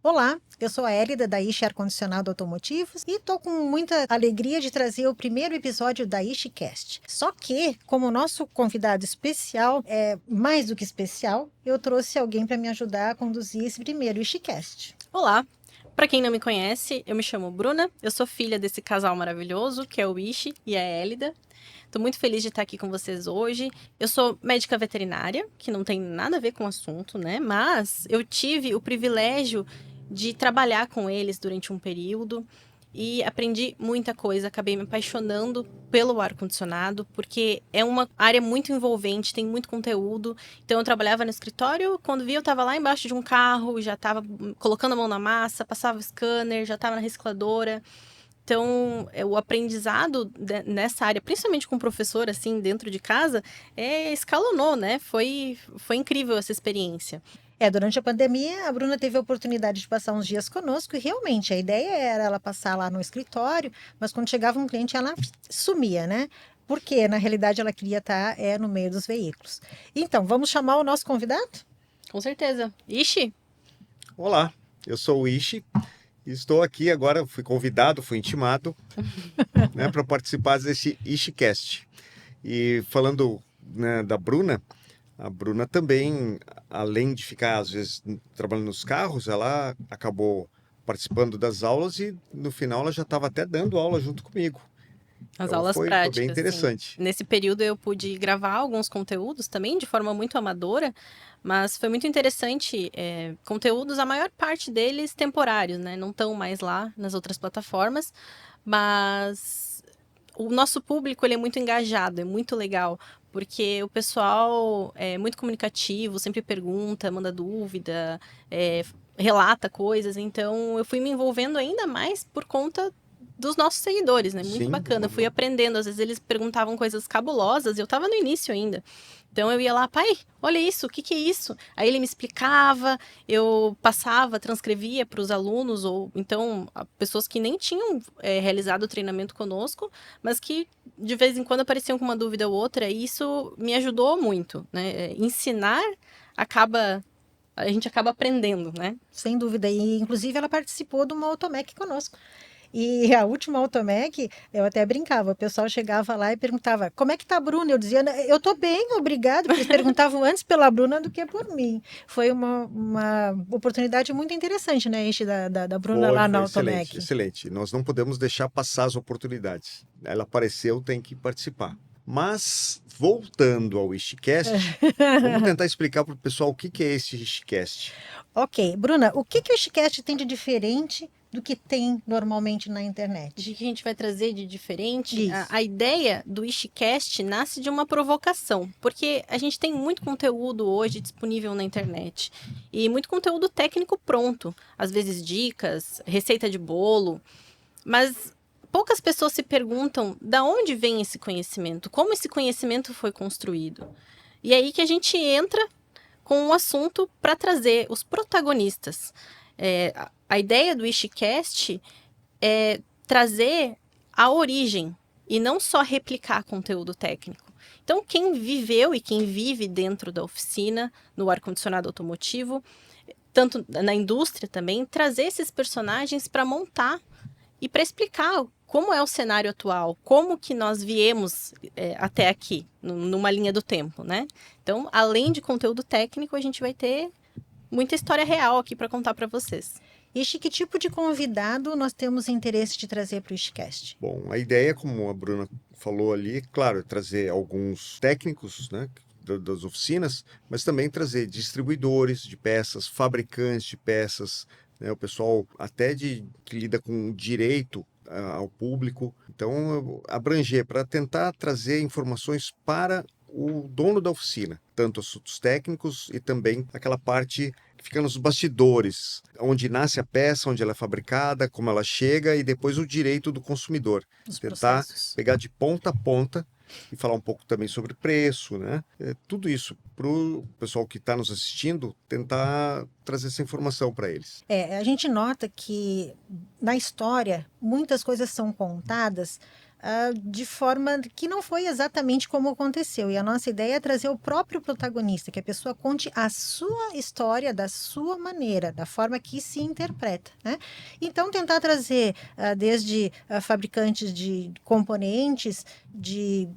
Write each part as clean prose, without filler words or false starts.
Olá, eu sou a Hélida da Ishi Ar-Condicionado Automotivos e estou com muita alegria de trazer o primeiro episódio da ISHICast. Só que, como o nosso convidado especial é mais do que especial, eu trouxe alguém para me ajudar a conduzir esse primeiro ISHICast. Olá, para quem não me conhece, eu me chamo Bruna, eu sou filha desse casal maravilhoso que é o Ishi e a Hélida. Estou muito feliz de estar aqui com vocês hoje. Eu sou médica veterinária, que não tem nada a ver com o assunto, né? Mas eu tive o privilégio de trabalhar com eles durante um período e aprendi muita coisa. Acabei me apaixonando pelo ar-condicionado, porque é uma área muito envolvente, tem muito conteúdo. Então eu trabalhava no escritório, quando vi eu estava lá embaixo de um carro, já estava colocando a mão na massa, passava o scanner, já estava na recicladora. Então, o aprendizado nessa área, principalmente com o professor, assim, dentro de casa, escalonou, né? Foi incrível essa experiência. Durante a pandemia, a Bruna teve a oportunidade de passar uns dias conosco e realmente a ideia era ela passar lá no escritório, mas quando chegava um cliente ela sumia, né? Porque na realidade ela queria estar no meio dos veículos. Então, vamos chamar o nosso convidado? Com certeza. Ixi! Olá, eu sou o Ishi e estou aqui agora, fui convidado, fui intimado, né, para participar desse ISHICast. E falando, né, da Bruna, a Bruna também, além de ficar às vezes trabalhando nos carros, ela acabou participando das aulas e no final ela já estava até dando aula junto comigo. As Então aulas foi bem práticas, sim. interessante. Nesse período eu pude gravar alguns conteúdos também, de forma muito amadora, mas foi muito interessante. Conteúdos, a maior parte deles temporários, né? Não estão mais lá nas outras plataformas, mas o nosso público ele é muito engajado, é muito legal, porque o pessoal é muito comunicativo, sempre pergunta, manda dúvida, relata coisas. Então eu fui me envolvendo ainda mais por conta dos nossos seguidores, né? Muito Sim, bacana. Eu fui aprendendo. Às vezes eles perguntavam coisas cabulosas e eu tava no início ainda. Então eu ia lá, pai, olha isso, o que que é isso? Aí ele me explicava, eu passava, transcrevia para os alunos, ou então pessoas que nem tinham realizado o treinamento conosco, mas que de vez em quando apareciam com uma dúvida ou outra, e isso me ajudou muito, né? Ensinar a gente acaba aprendendo, né? Sem dúvida. E, inclusive, ela participou de uma Automec conosco. E a última Automec, eu até brincava, o pessoal chegava lá e perguntava, como é que tá a Bruna? Eu dizia, eu tô bem, obrigado, porque eles perguntavam antes pela Bruna do que por mim. Foi uma oportunidade muito interessante, né, Ishi, da Bruna lá na foi excelente, Automec. excelente. Nós não podemos deixar passar as oportunidades. Ela apareceu, tem que participar. Mas, voltando ao ISHICast, vamos tentar explicar para o pessoal o que é esse ISHICast. Ok, Bruna, o que o Ishicast tem de diferente do que tem normalmente na De internet? que a gente vai trazer de diferente. Isso. A ideia do ISHICast nasce de uma provocação, porque a gente tem muito conteúdo hoje disponível na internet e muito conteúdo técnico pronto, às vezes dicas, receita de bolo, mas poucas pessoas se perguntam da onde vem esse conhecimento, como esse conhecimento foi construído. E é aí que a gente entra com um assunto para trazer os protagonistas. A ideia do ISHICast é trazer a origem e não só replicar conteúdo técnico. Então, quem viveu e quem vive dentro da oficina, no ar-condicionado automotivo, tanto na indústria também, trazer esses personagens para montar e para explicar como é o cenário atual, como que nós viemos até aqui, numa linha do tempo, né? Então, além de conteúdo técnico, a gente vai ter muita história real aqui para contar para vocês. Ishi, que tipo de convidado nós temos interesse de trazer para o Ishicast? Bom, a ideia, como a Bruna falou ali, claro, é trazer alguns técnicos, né, das oficinas, mas também trazer distribuidores de peças, fabricantes de peças, né, o pessoal até que lida com direito ao público. Então, abranger para tentar trazer informações para o dono da oficina, tanto assuntos técnicos e também aquela parte que fica nos bastidores, onde nasce a peça, onde ela é fabricada, como ela chega e depois o direito do consumidor. Os Tentar processos. pegar de ponta a ponta e falar um pouco também sobre preço, né? Tudo isso para o pessoal que está nos assistindo tentar trazer essa informação para eles. A gente nota que na história muitas coisas são contadas de forma que não foi exatamente como aconteceu. E a nossa ideia é trazer o próprio protagonista, que a pessoa conte a sua história da sua maneira, da forma que se interpreta, né? Então, tentar trazer desde fabricantes de componentes, de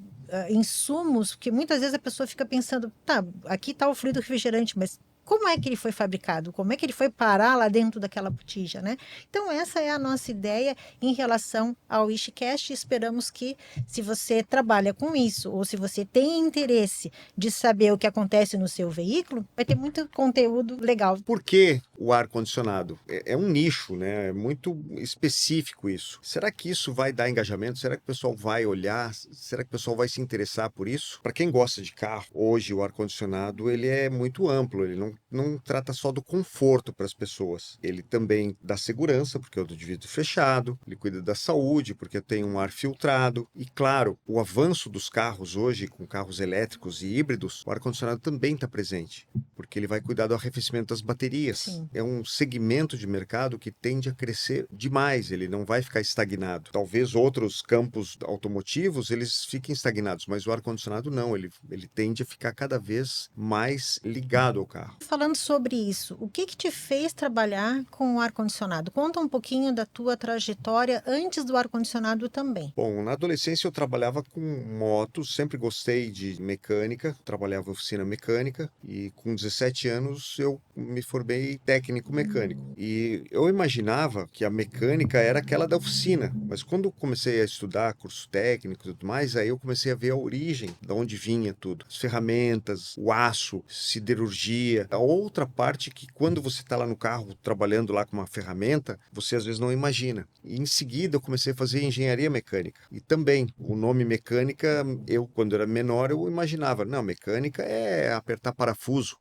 insumos, porque muitas vezes a pessoa fica pensando, tá, aqui está o fluido refrigerante, mas como é que ele foi fabricado? Como é que ele foi parar lá dentro daquela botija, né? Então, essa é a nossa ideia em relação ao Ishicast. Esperamos que, se você trabalha com isso, ou se você tem interesse de saber o que acontece no seu veículo, vai ter muito conteúdo legal. Por que o ar-condicionado? É um nicho, né? É muito específico isso. Será que isso vai dar engajamento? Será que o pessoal vai olhar? Será que o pessoal vai se interessar por isso? Para quem gosta de carro, hoje o ar-condicionado ele é muito amplo. Ele não trata só do conforto para as pessoas. Ele também dá segurança, porque é o de vidro fechado. Ele cuida da saúde, porque tem um ar filtrado. E claro, o avanço dos carros hoje, com carros elétricos e híbridos, o ar-condicionado também está presente, porque ele vai cuidar do arrefecimento das baterias. Sim. É um segmento de mercado que tende a crescer demais, ele não vai ficar estagnado. Talvez outros campos automotivos eles fiquem estagnados, mas o ar-condicionado não, ele tende a ficar cada vez mais ligado ao carro. Falando sobre isso, o que te fez trabalhar com o ar-condicionado? Conta um pouquinho da tua trajetória antes do ar-condicionado também. Bom, na adolescência eu trabalhava com motos, sempre gostei de mecânica, trabalhava em oficina mecânica e com 17 anos eu me formei técnico mecânico. E eu imaginava que a mecânica era aquela da oficina, mas quando eu comecei a estudar curso técnico e tudo mais, aí eu comecei a ver a origem, de onde vinha tudo. As ferramentas, o aço, siderurgia, a outra parte que quando você está lá no carro trabalhando lá com uma ferramenta, você às vezes não imagina. E em seguida eu comecei a fazer engenharia mecânica. E também, o nome mecânica, eu quando era menor, eu imaginava, não, mecânica é apertar parafuso.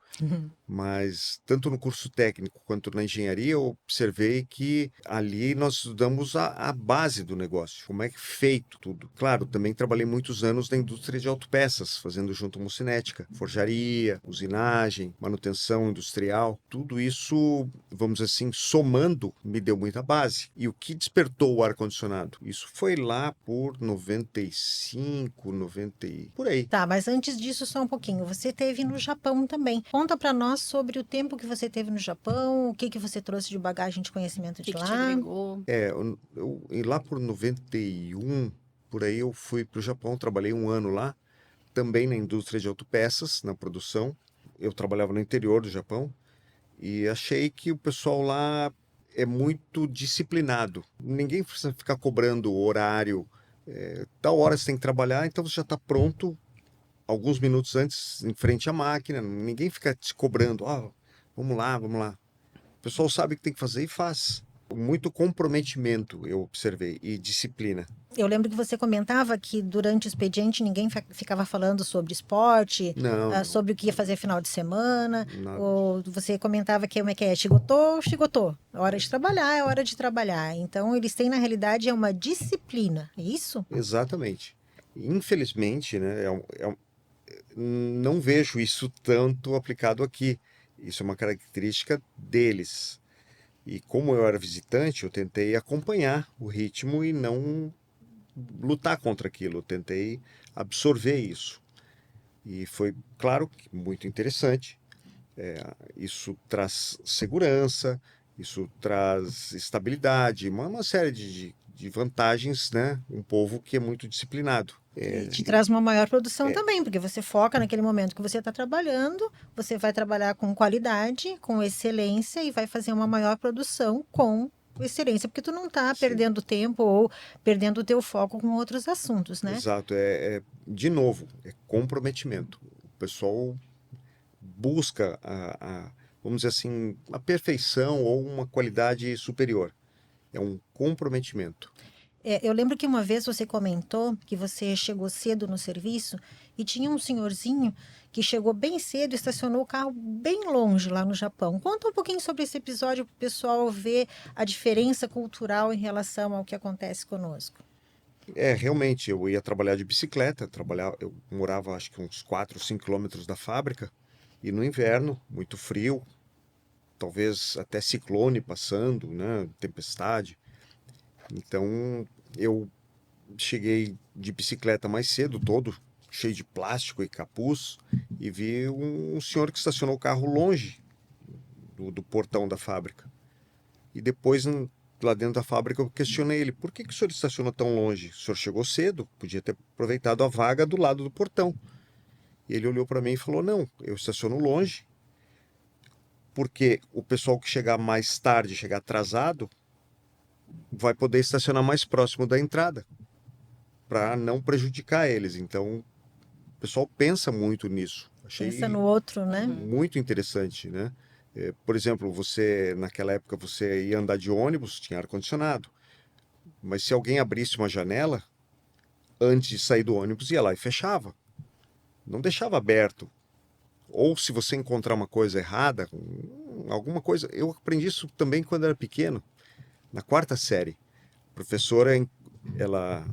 Mas tanto no curso técnico quanto na engenharia eu observei que ali nós estudamos a base do negócio, como é que é feito tudo. Claro, também trabalhei muitos anos na indústria de autopeças, fazendo junto com cinética, forjaria, usinagem, manutenção industrial. Tudo isso, vamos dizer assim, somando, me deu muita base. E o que despertou o ar-condicionado? Isso foi lá por 95, 90, por aí. Tá, mas antes disso, só um pouquinho. Você esteve no Japão também. Conta para nós sobre o tempo que você teve no Japão, o que que você trouxe de bagagem de conhecimento O de que te lá. agregou? E lá por 91, por aí eu fui para o Japão, trabalhei um ano lá, também na indústria de autopeças, na produção. Eu trabalhava no interior do Japão e achei que o pessoal lá é muito disciplinado. Ninguém precisa ficar cobrando horário. Tal hora você tem que trabalhar, então você já está pronto alguns minutos antes, em frente à máquina. Ninguém fica te cobrando, vamos lá, vamos lá. O pessoal sabe o que tem que fazer e faz. Muito comprometimento, eu observei, e disciplina. Eu lembro que você comentava que durante o expediente ninguém ficava falando sobre esporte, Não, sobre o que ia fazer final de semana, nada. ou você comentava que como é que é, chigotou, chigotou. É hora de trabalhar, é hora de trabalhar. Então, eles têm, na realidade, é uma disciplina, é isso? Exatamente. Infelizmente, né, não vejo isso tanto aplicado aqui. Isso é uma característica deles. E como eu era visitante, eu tentei acompanhar o ritmo e não lutar contra aquilo. Eu tentei absorver isso. E foi, claro, muito interessante. Isso traz segurança, isso traz estabilidade, uma série de vantagens, né? Um povo que é muito disciplinado. E te traz uma maior produção também, porque você foca naquele momento que você está trabalhando, você vai trabalhar com qualidade, com excelência e vai fazer uma maior produção com excelência, porque tu não está Sim, perdendo tempo ou perdendo o teu foco com outros assuntos, né? exato. De novo, é comprometimento. O pessoal busca vamos dizer assim, a perfeição ou uma qualidade superior. É um comprometimento. Eu lembro que uma vez você comentou que você chegou cedo no serviço e tinha um senhorzinho que chegou bem cedo e estacionou o carro bem longe lá no Japão. Conta um pouquinho sobre esse episódio para o pessoal ver a diferença cultural em relação ao que acontece conosco. Realmente, eu ia trabalhar de bicicleta, eu morava acho que uns 4, 5 quilômetros da fábrica, e no inverno, muito frio, talvez até ciclone passando, né, tempestade. Então, eu cheguei de bicicleta mais cedo, todo cheio de plástico e capuz, e vi um senhor que estacionou o carro longe do portão da fábrica. E depois, lá dentro da fábrica, eu questionei ele: por que o senhor estacionou tão longe? O senhor chegou cedo, podia ter aproveitado a vaga do lado do portão. E ele olhou para mim e falou: não, eu estaciono longe, porque o pessoal que chegar mais tarde, chegar atrasado, vai poder estacionar mais próximo da entrada, para não prejudicar eles. Então, o pessoal pensa muito nisso. Pensa Achei no outro, né? muito interessante, né? Por exemplo, naquela época, você ia andar de ônibus, tinha ar-condicionado. Mas se alguém abrisse uma janela, antes de sair do ônibus, ia lá e fechava. Não deixava aberto. Ou se você encontrar uma coisa errada, alguma coisa. Eu aprendi isso também quando era pequeno, na quarta série. A professora, ela,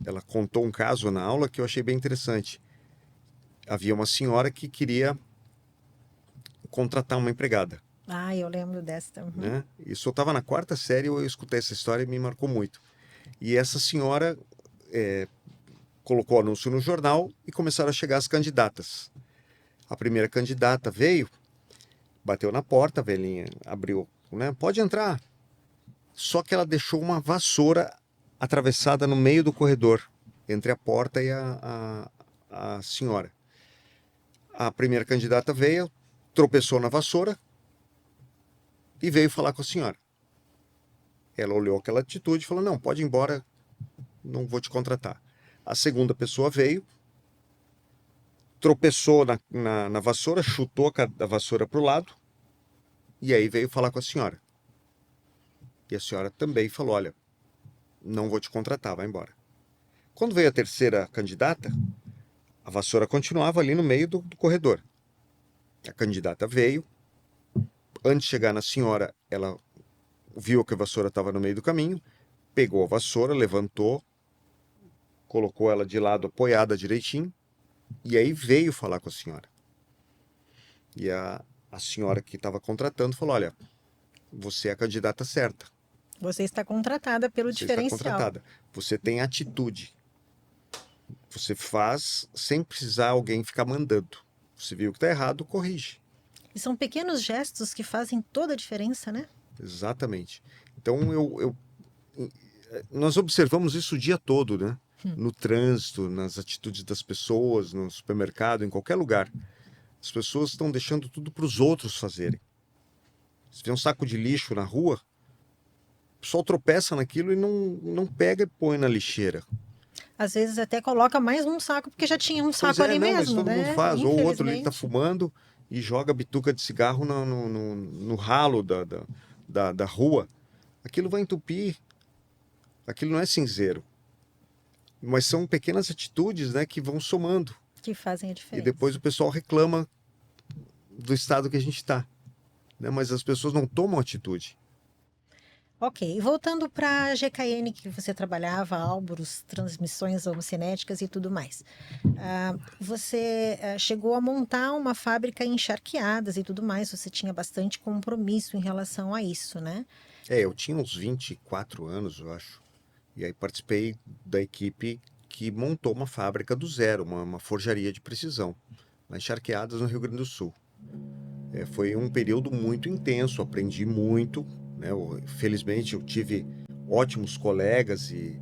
ela contou um caso na aula que eu achei bem interessante. Havia uma senhora que queria contratar uma empregada, Ah, eu lembro dessa. né? Isso eu estava na quarta série, eu escutei essa história e me marcou muito. E essa senhora colocou o anúncio no jornal e começaram a chegar as candidatas. A primeira candidata veio, bateu na porta, a velhinha abriu, né? Pode entrar. Só que ela deixou uma vassoura atravessada no meio do corredor, entre a porta e a senhora. A primeira candidata veio, tropeçou na vassoura e veio falar com a senhora. Ela olhou aquela atitude e falou: não, pode ir embora, não vou te contratar. A segunda pessoa veio, tropeçou na vassoura, chutou a vassoura para o lado e aí veio falar com a senhora. E a senhora também falou: olha, não vou te contratar, vai embora. Quando veio a terceira candidata, a vassoura continuava ali no meio do corredor. A candidata veio, antes de chegar na senhora, ela viu que a vassoura estava no meio do caminho, pegou a vassoura, levantou, colocou ela de lado apoiada direitinho, e aí veio falar com a senhora. E a senhora que estava contratando falou: olha, você é a candidata certa. Você está contratada pelo Você está diferencial. contratada. Você tem atitude. Você faz sem precisar alguém ficar mandando. Você viu que está errado, corrige. E são pequenos gestos que fazem toda a diferença, né? Exatamente. Então, nós observamos isso o dia todo, né? No trânsito, nas atitudes das pessoas, no supermercado, em qualquer lugar. As pessoas estão deixando tudo para os outros fazerem. Se vê um saco de lixo na rua, o pessoal tropeça naquilo e não pega e põe na lixeira. Às vezes até coloca mais um saco, porque já tinha um Pois saco é, ali não, mas mesmo, todo mundo né? faz. Ou o outro ali está Infelizmente. fumando e joga a bituca de cigarro no ralo da rua. Aquilo vai entupir. Aquilo não é cinzeiro. Mas são pequenas atitudes, né, que vão somando. Que fazem a E diferença. depois o pessoal reclama do estado que a gente está. Né? Mas as pessoas não tomam atitude. Ok, e voltando para a GKN que você trabalhava, Álburos, transmissões homocinéticas e tudo mais. Você chegou a montar uma fábrica em Charqueadas e tudo mais, você tinha bastante compromisso em relação a isso, né? Eu tinha uns 24 anos, eu acho. E aí participei da equipe que montou uma fábrica do zero, uma forjaria de precisão, lá em Charqueadas, no Rio Grande do Sul. Foi um período muito intenso, aprendi muito, né? Felizmente eu tive ótimos colegas e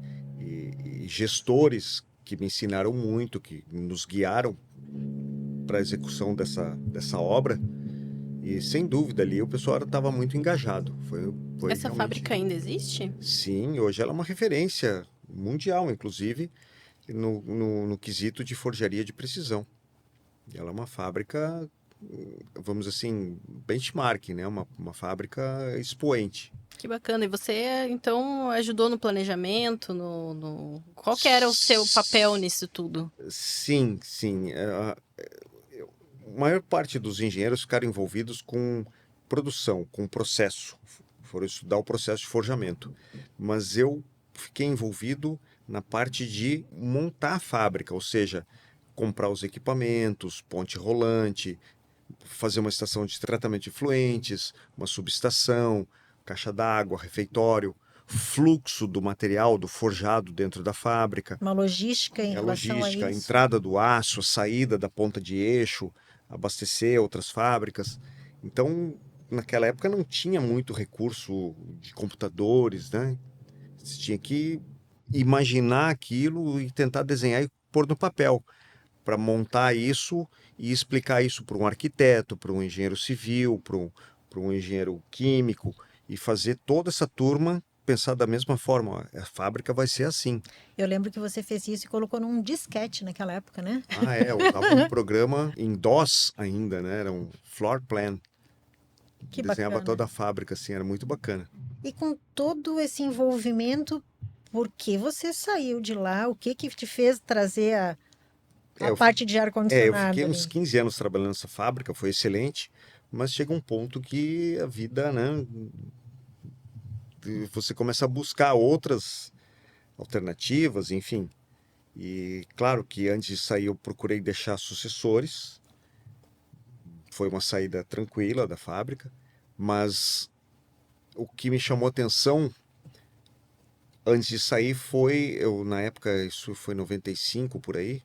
gestores que me ensinaram muito, que nos guiaram para a execução dessa obra. E sem dúvida ali o pessoal estava muito engajado. Foi Essa realmente. fábrica ainda existe? Sim, hoje ela é uma referência mundial, inclusive no quesito de forjaria de precisão. Ela é uma fábrica, vamos assim, benchmark, né? Uma fábrica expoente. Que bacana. E você, então, ajudou no planejamento, Qual que era o seu papel nisso tudo? Sim, sim. A maior parte dos engenheiros ficaram envolvidos com produção, com processo. Foram estudar o processo de forjamento. Mas eu fiquei envolvido na parte de montar a fábrica, ou seja, comprar os equipamentos, ponte rolante, fazer uma estação de tratamento de efluentes, uma subestação, caixa d'água, refeitório. fluxo do material, do forjado dentro da fábrica, Uma logística em a relação a logística, a isso. entrada do aço, a saída da ponta de eixo, abastecer outras fábricas. Então, naquela época não tinha muito recurso de computadores, né? Você tinha que imaginar aquilo e tentar desenhar e pôr no papel para montar isso e explicar isso para um arquiteto, para um engenheiro civil, para um engenheiro químico e fazer toda essa turma pensar da mesma forma. Ó, a fábrica vai ser assim. Eu lembro que você fez isso e colocou num disquete naquela época, né? Ah, é, eu usava um programa em DOS ainda, né? Era um floor plan. Que Desenhava bacana. toda a fábrica, assim, era muito bacana. E com todo esse envolvimento, por que você saiu de lá? O que que te fez trazer É, a parte de eu fiquei ar-condicionado uns ali? 15 anos trabalhando nessa fábrica, foi excelente, mas chega um ponto que a vida, né? Você começa a buscar outras alternativas, enfim. E claro que antes de sair eu procurei deixar sucessores. Foi uma saída tranquila da fábrica, mas o que me chamou atenção antes de sair foi, eu na época, isso foi 95 por aí,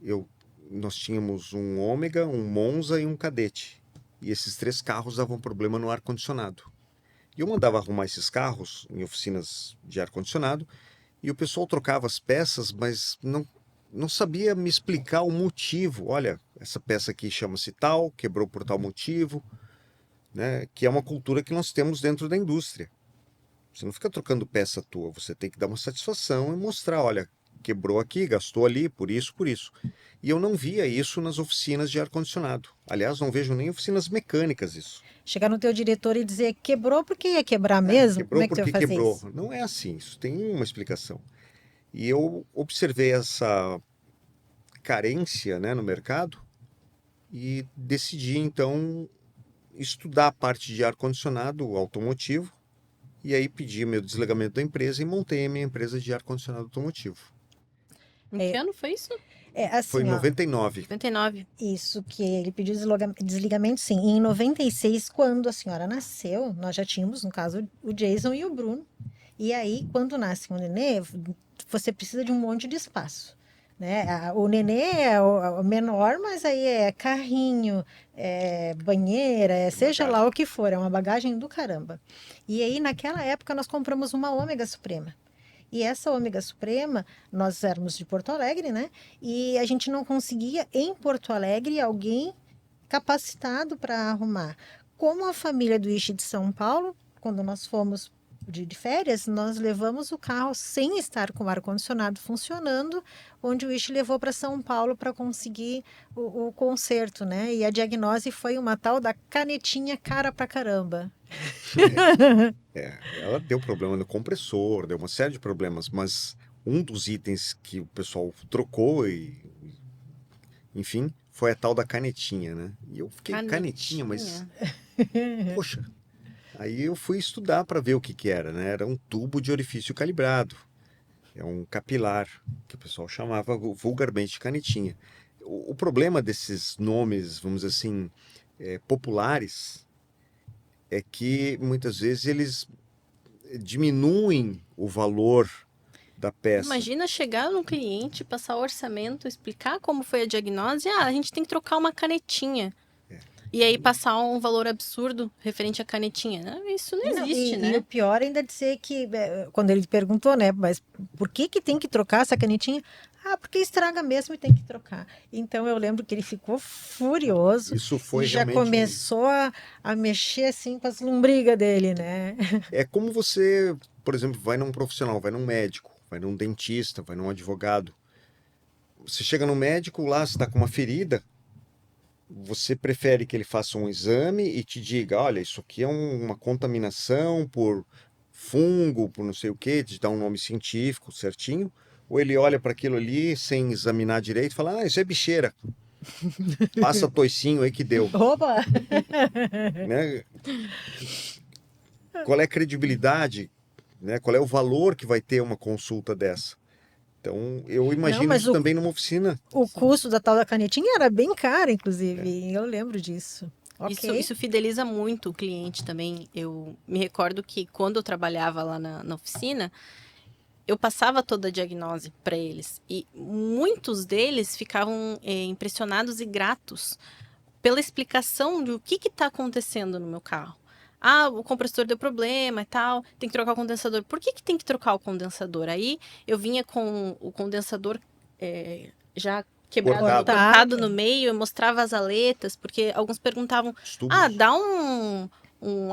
eu, nós tínhamos um Ômega, um Monza e um Cadete. E esses três carros davam problema no ar-condicionado. E eu mandava arrumar esses carros em oficinas de ar-condicionado e o pessoal trocava as peças, mas não sabia me explicar o motivo. Olha, essa peça aqui chama-se tal, quebrou por tal motivo, né? Que é uma cultura que nós temos dentro da indústria. Você não fica trocando peça tua, você tem que dar uma satisfação e mostrar, olha, quebrou aqui, gastou ali, por isso, por isso. E eu não via isso nas oficinas de ar-condicionado. Aliás, não vejo nem oficinas mecânicas isso. Chegar no teu diretor e dizer, quebrou porque ia quebrar mesmo? Como Quebrou é que tu ia porque fazer quebrou. isso? Não é assim, isso tem uma explicação. E eu observei essa carência, né, no mercado e decidi então estudar a parte de ar-condicionado automotivo e aí pedi meu desligamento da empresa e montei a minha empresa de ar-condicionado automotivo. Em que É, ano foi isso? é Foi em assim, ó, 99. 99. isso que ele pediu desligamento, sim. E em 96, quando a senhora nasceu, nós já tínhamos, no caso, o Jason e o Bruno. E aí, quando nasce um nenê, você precisa de um monte de espaço. Né? O nenê é o menor, mas aí é carrinho, é banheira, seja lá Bagagem. o que for, é uma bagagem do caramba. E aí, naquela época, nós compramos uma Ômega Suprema. E essa Ômega Suprema, nós éramos de Porto Alegre, né? E a gente não conseguia em Porto Alegre alguém capacitado para arrumar. Como a família do Ixi de São Paulo, quando nós fomos de férias, nós levamos o carro sem estar com o ar-condicionado funcionando, onde o Ixi levou para São Paulo para conseguir o conserto, né? E a diagnose foi uma tal da canetinha cara pra caramba. Ela deu problema no compressor, deu uma série de problemas, mas um dos itens que o pessoal trocou e, enfim, foi a tal da canetinha, né? E eu fiquei, canetinha, mas, poxa, aí eu fui estudar para ver o que que era, né? Era um tubo de orifício calibrado, é um capilar, que o pessoal chamava vulgarmente de canetinha. O problema desses nomes, vamos dizer assim, populares, é que muitas vezes eles diminuem o valor da peça. Imagina chegar no cliente, passar o orçamento, explicar como foi a diagnose. Ah, a gente tem que trocar uma canetinha. E aí passar um valor absurdo referente à canetinha. Isso não existe, E né? o pior ainda é dizer que, quando ele perguntou, né, mas por que que tem que trocar essa canetinha? Ah, porque estraga mesmo e tem que trocar. Então eu lembro que ele ficou furioso Isso e foi já realmente. começou a mexer assim com as lombrigas dele, né? É como você, por exemplo, vai num profissional, vai num médico, vai num dentista, vai num advogado. Você chega no médico, lá você está com uma ferida, você prefere que ele faça um exame e te diga: olha, isso aqui é uma contaminação por fungo, por não sei o quê, te dá um nome científico certinho. Ou ele olha para aquilo ali sem examinar direito e fala: ah, isso é bicheira, passa toicinho aí que deu. Opa! Né? Qual é a credibilidade, né? Qual é o valor que vai ter uma consulta dessa? Então, eu Não, imagino mas isso também numa oficina. o custo da tal da canetinha era bem caro, inclusive. Eu lembro disso. Ok. Isso fideliza muito o cliente também. Eu me recordo que quando eu trabalhava lá na oficina, eu passava toda a diagnose para eles. E muitos deles ficavam impressionados e gratos pela explicação de o que está acontecendo no meu carro. Ah, o compressor deu problema e tal, tem que trocar o condensador. Por que tem que trocar o condensador? Aí eu vinha com o condensador já quebrado, Cortado. cortado no meio, eu mostrava as aletas, porque alguns perguntavam, Os tubos. dá um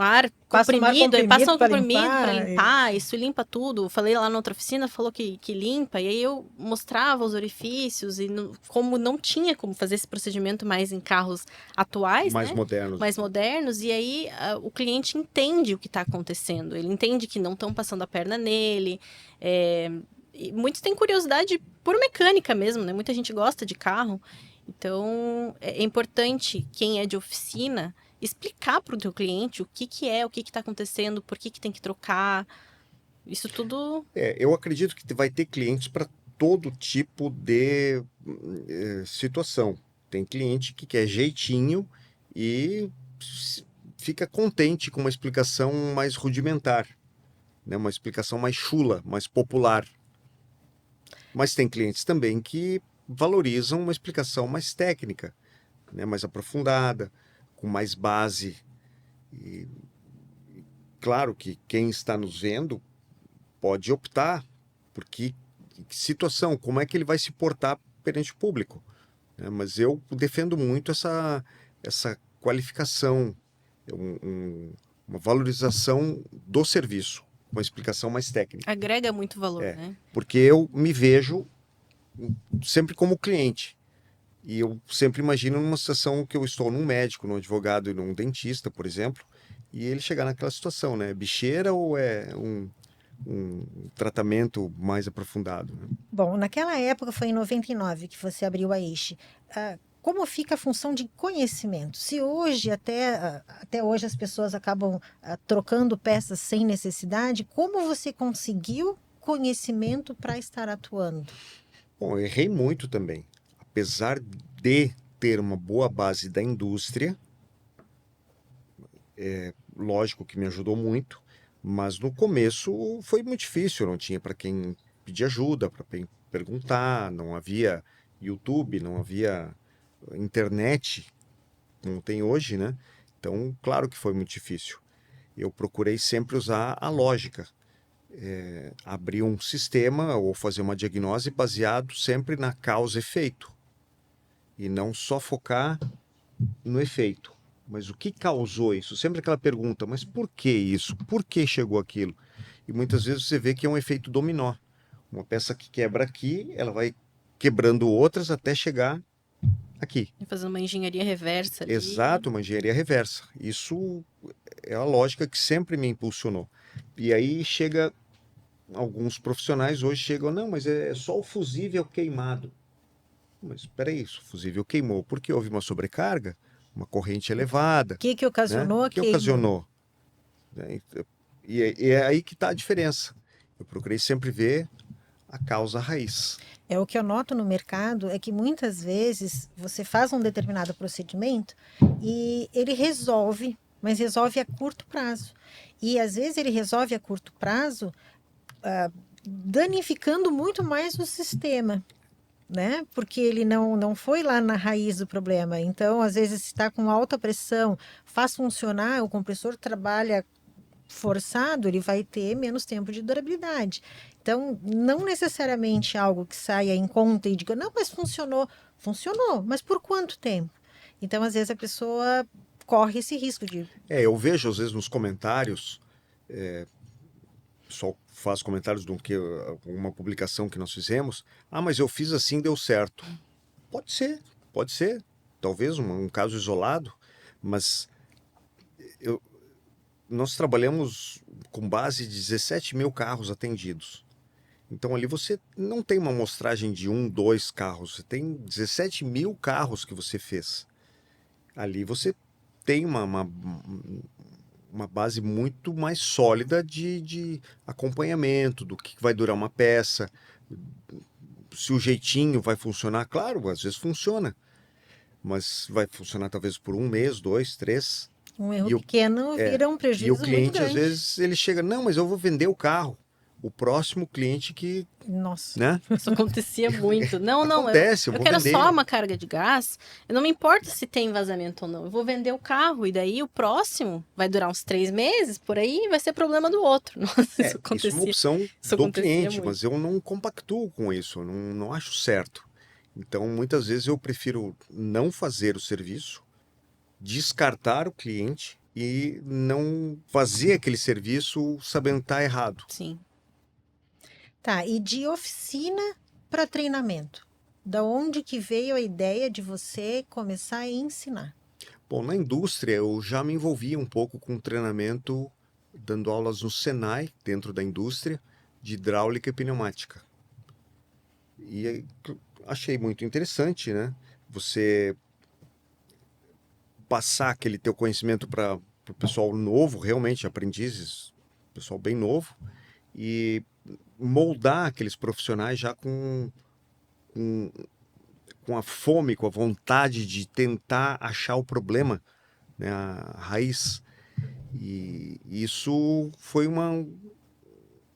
ar Passa um ar comprimido, aí passa um pra comprimido para limpar. limpar, isso limpa tudo. Falei lá na outra oficina, falou que limpa, e aí eu mostrava os orifícios, e como não tinha como fazer esse procedimento mais em carros atuais, Mais né? modernos. Mais modernos, e aí o cliente entende o que está acontecendo, ele entende que não estão passando a perna nele, e muitos têm curiosidade por mecânica mesmo, né? Muita gente gosta de carro, então é importante quem é de oficina explicar para o teu cliente o que é, o que está acontecendo, por que tem que trocar. Isso tudo. Eu acredito que vai ter clientes para todo tipo de situação. Tem cliente que quer jeitinho e fica contente com uma explicação mais rudimentar, né? Uma explicação mais chula, mais popular. Mas tem clientes também que valorizam uma explicação mais técnica, né? Mais aprofundada, com mais base. E claro que quem está nos vendo pode optar por que situação, como é que ele vai se portar perante o público, né? Mas eu defendo muito essa qualificação, uma valorização do serviço, uma explicação mais técnica. Agrega muito valor, né? Porque eu me vejo sempre como cliente. E eu sempre imagino numa situação que eu estou num médico, num advogado e num dentista, por exemplo, e ele chegar naquela situação, né? Bicheira ou é um tratamento mais aprofundado, né? Bom, naquela época foi em 99 que você abriu a Ishi. Como fica a função de conhecimento? Se hoje, até hoje, as pessoas acabam trocando peças sem necessidade, como você conseguiu conhecimento para estar atuando? Bom, eu errei muito também. Apesar de ter uma boa base da indústria, lógico que me ajudou muito, mas no começo foi muito difícil, não tinha para quem pedir ajuda, para quem perguntar, não havia YouTube, não havia internet como tem hoje, né? Então, claro que foi muito difícil. Eu procurei sempre usar a lógica, abrir um sistema ou fazer uma diagnose baseado sempre na causa e efeito, e não só focar no efeito. Mas o que causou isso? Sempre aquela pergunta, mas por que isso? Por que chegou aquilo? E muitas vezes você vê que é um efeito dominó. Uma peça que quebra aqui, ela vai quebrando outras até chegar aqui. Fazendo uma engenharia reversa ali. Exato, uma engenharia reversa. Isso é a lógica que sempre me impulsionou. E aí chega, alguns profissionais hoje chegam, não, mas é só o fusível queimado. Mas espera aí, o fusível queimou porque houve uma sobrecarga, uma corrente elevada, O que né? ocasionou O que queima? ocasionou? Né? E é aí que está a diferença. Eu procurei sempre ver a causa raiz. O que eu noto no mercado é que muitas vezes você faz um determinado procedimento e ele resolve, mas resolve a curto prazo. E às vezes ele resolve a curto prazo, danificando muito mais o sistema, né? Porque ele não foi lá na raiz do problema. Então, às vezes, está com alta pressão, faz funcionar, o compressor trabalha forçado, ele vai ter menos tempo de durabilidade. Então, não necessariamente algo que saia em conta e diga, não, mas funcionou. Funcionou, mas por quanto tempo? Então, às vezes, a pessoa corre esse risco de... Eu vejo às vezes nos comentários, o pessoal faz comentários de uma publicação que nós fizemos, mas eu fiz assim, deu certo. Pode ser, talvez um caso isolado, mas nós trabalhamos com base de 17 mil carros atendidos. Então ali você não tem uma amostragem de 1, 2 carros, você tem 17 mil carros que você fez. Ali você tem uma base muito mais sólida de acompanhamento, do que vai durar uma peça, se o jeitinho vai funcionar. Claro, às vezes funciona, mas vai funcionar talvez por 1 mês, 2, 3. Um erro E o, pequeno vira um e o prejuízo muito cliente, às grande. vezes, ele chega, não, mas eu vou vender o carro. O próximo cliente que, Nossa. né? Isso acontecia muito. Não, Acontece, eu eu vou quero vender. só uma carga de gás. Eu não me importa se tem vazamento ou não. Eu vou vender o carro e daí o próximo vai durar uns 3 meses, por aí e vai ser problema do outro. Nossa, Isso é uma acontecia. opção Isso do acontecia cliente, muito. mas eu não compactuo com isso, eu não acho certo. Então, muitas vezes eu prefiro não fazer o serviço, descartar o cliente e não fazer aquele serviço sabendo que está errado. Sim. Tá, e de oficina para treinamento? Da onde que veio a ideia de você começar a ensinar? Bom, na indústria eu já me envolvi um pouco com treinamento, dando aulas no Senai, dentro da indústria, de hidráulica e pneumática. E achei muito interessante, né? Você passar aquele teu conhecimento para o pessoal novo, realmente aprendizes, pessoal bem novo, e moldar aqueles profissionais já com, com a fome, com a vontade de tentar achar o problema, né, a raiz. E isso foi uma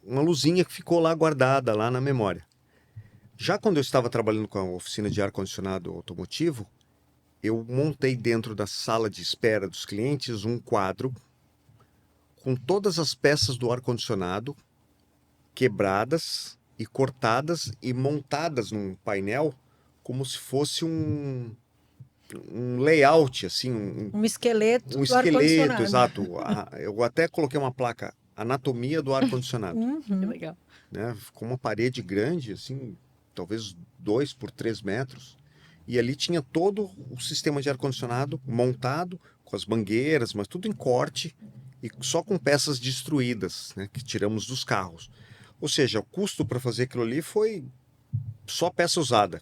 luzinha que ficou lá guardada, lá na memória. Já quando eu estava trabalhando com a oficina de ar-condicionado automotivo, eu montei dentro da sala de espera dos clientes um quadro com todas as peças do ar-condicionado quebradas e cortadas e montadas num painel como se fosse um layout, assim, Um esqueleto um do esqueleto, ar-condicionado. exato. Eu até coloquei uma placa, anatomia do ar-condicionado, Que Uhum. legal. né? Ficou uma parede grande, assim, talvez 2 por 3 metros. E ali tinha todo o sistema de ar-condicionado montado, com as mangueiras, mas tudo em corte e só com peças destruídas, né, que tiramos dos carros. Ou seja, o custo para fazer aquilo ali foi só peça usada.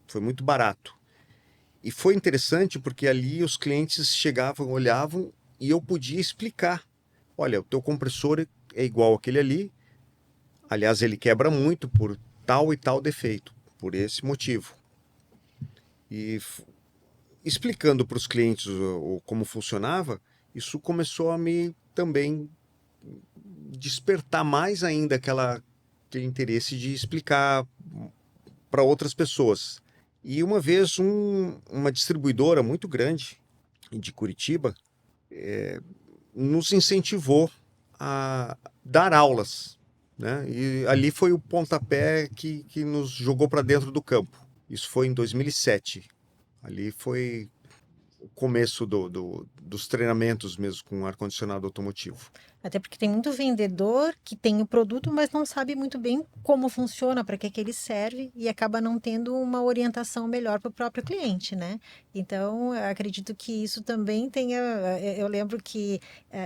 Foi muito barato. E foi interessante porque ali os clientes chegavam, olhavam e eu podia explicar. Olha, o teu compressor é igual aquele ali. Aliás, ele quebra muito por tal e tal defeito, por esse motivo. E explicando para os clientes como funcionava, isso começou a me também despertar mais ainda aquele interesse de explicar para outras pessoas. E uma vez uma distribuidora muito grande de Curitiba nos incentivou a dar aulas, né? E ali foi o pontapé que nos jogou para dentro do campo. Isso foi em 2007. Ali foi o começo dos treinamentos mesmo com ar-condicionado automotivo. Até porque tem muito vendedor que tem o produto, mas não sabe muito bem como funciona, para que que ele serve e acaba não tendo uma orientação melhor para o próprio cliente, né? Então, eu acredito que isso também tenha. Eu lembro que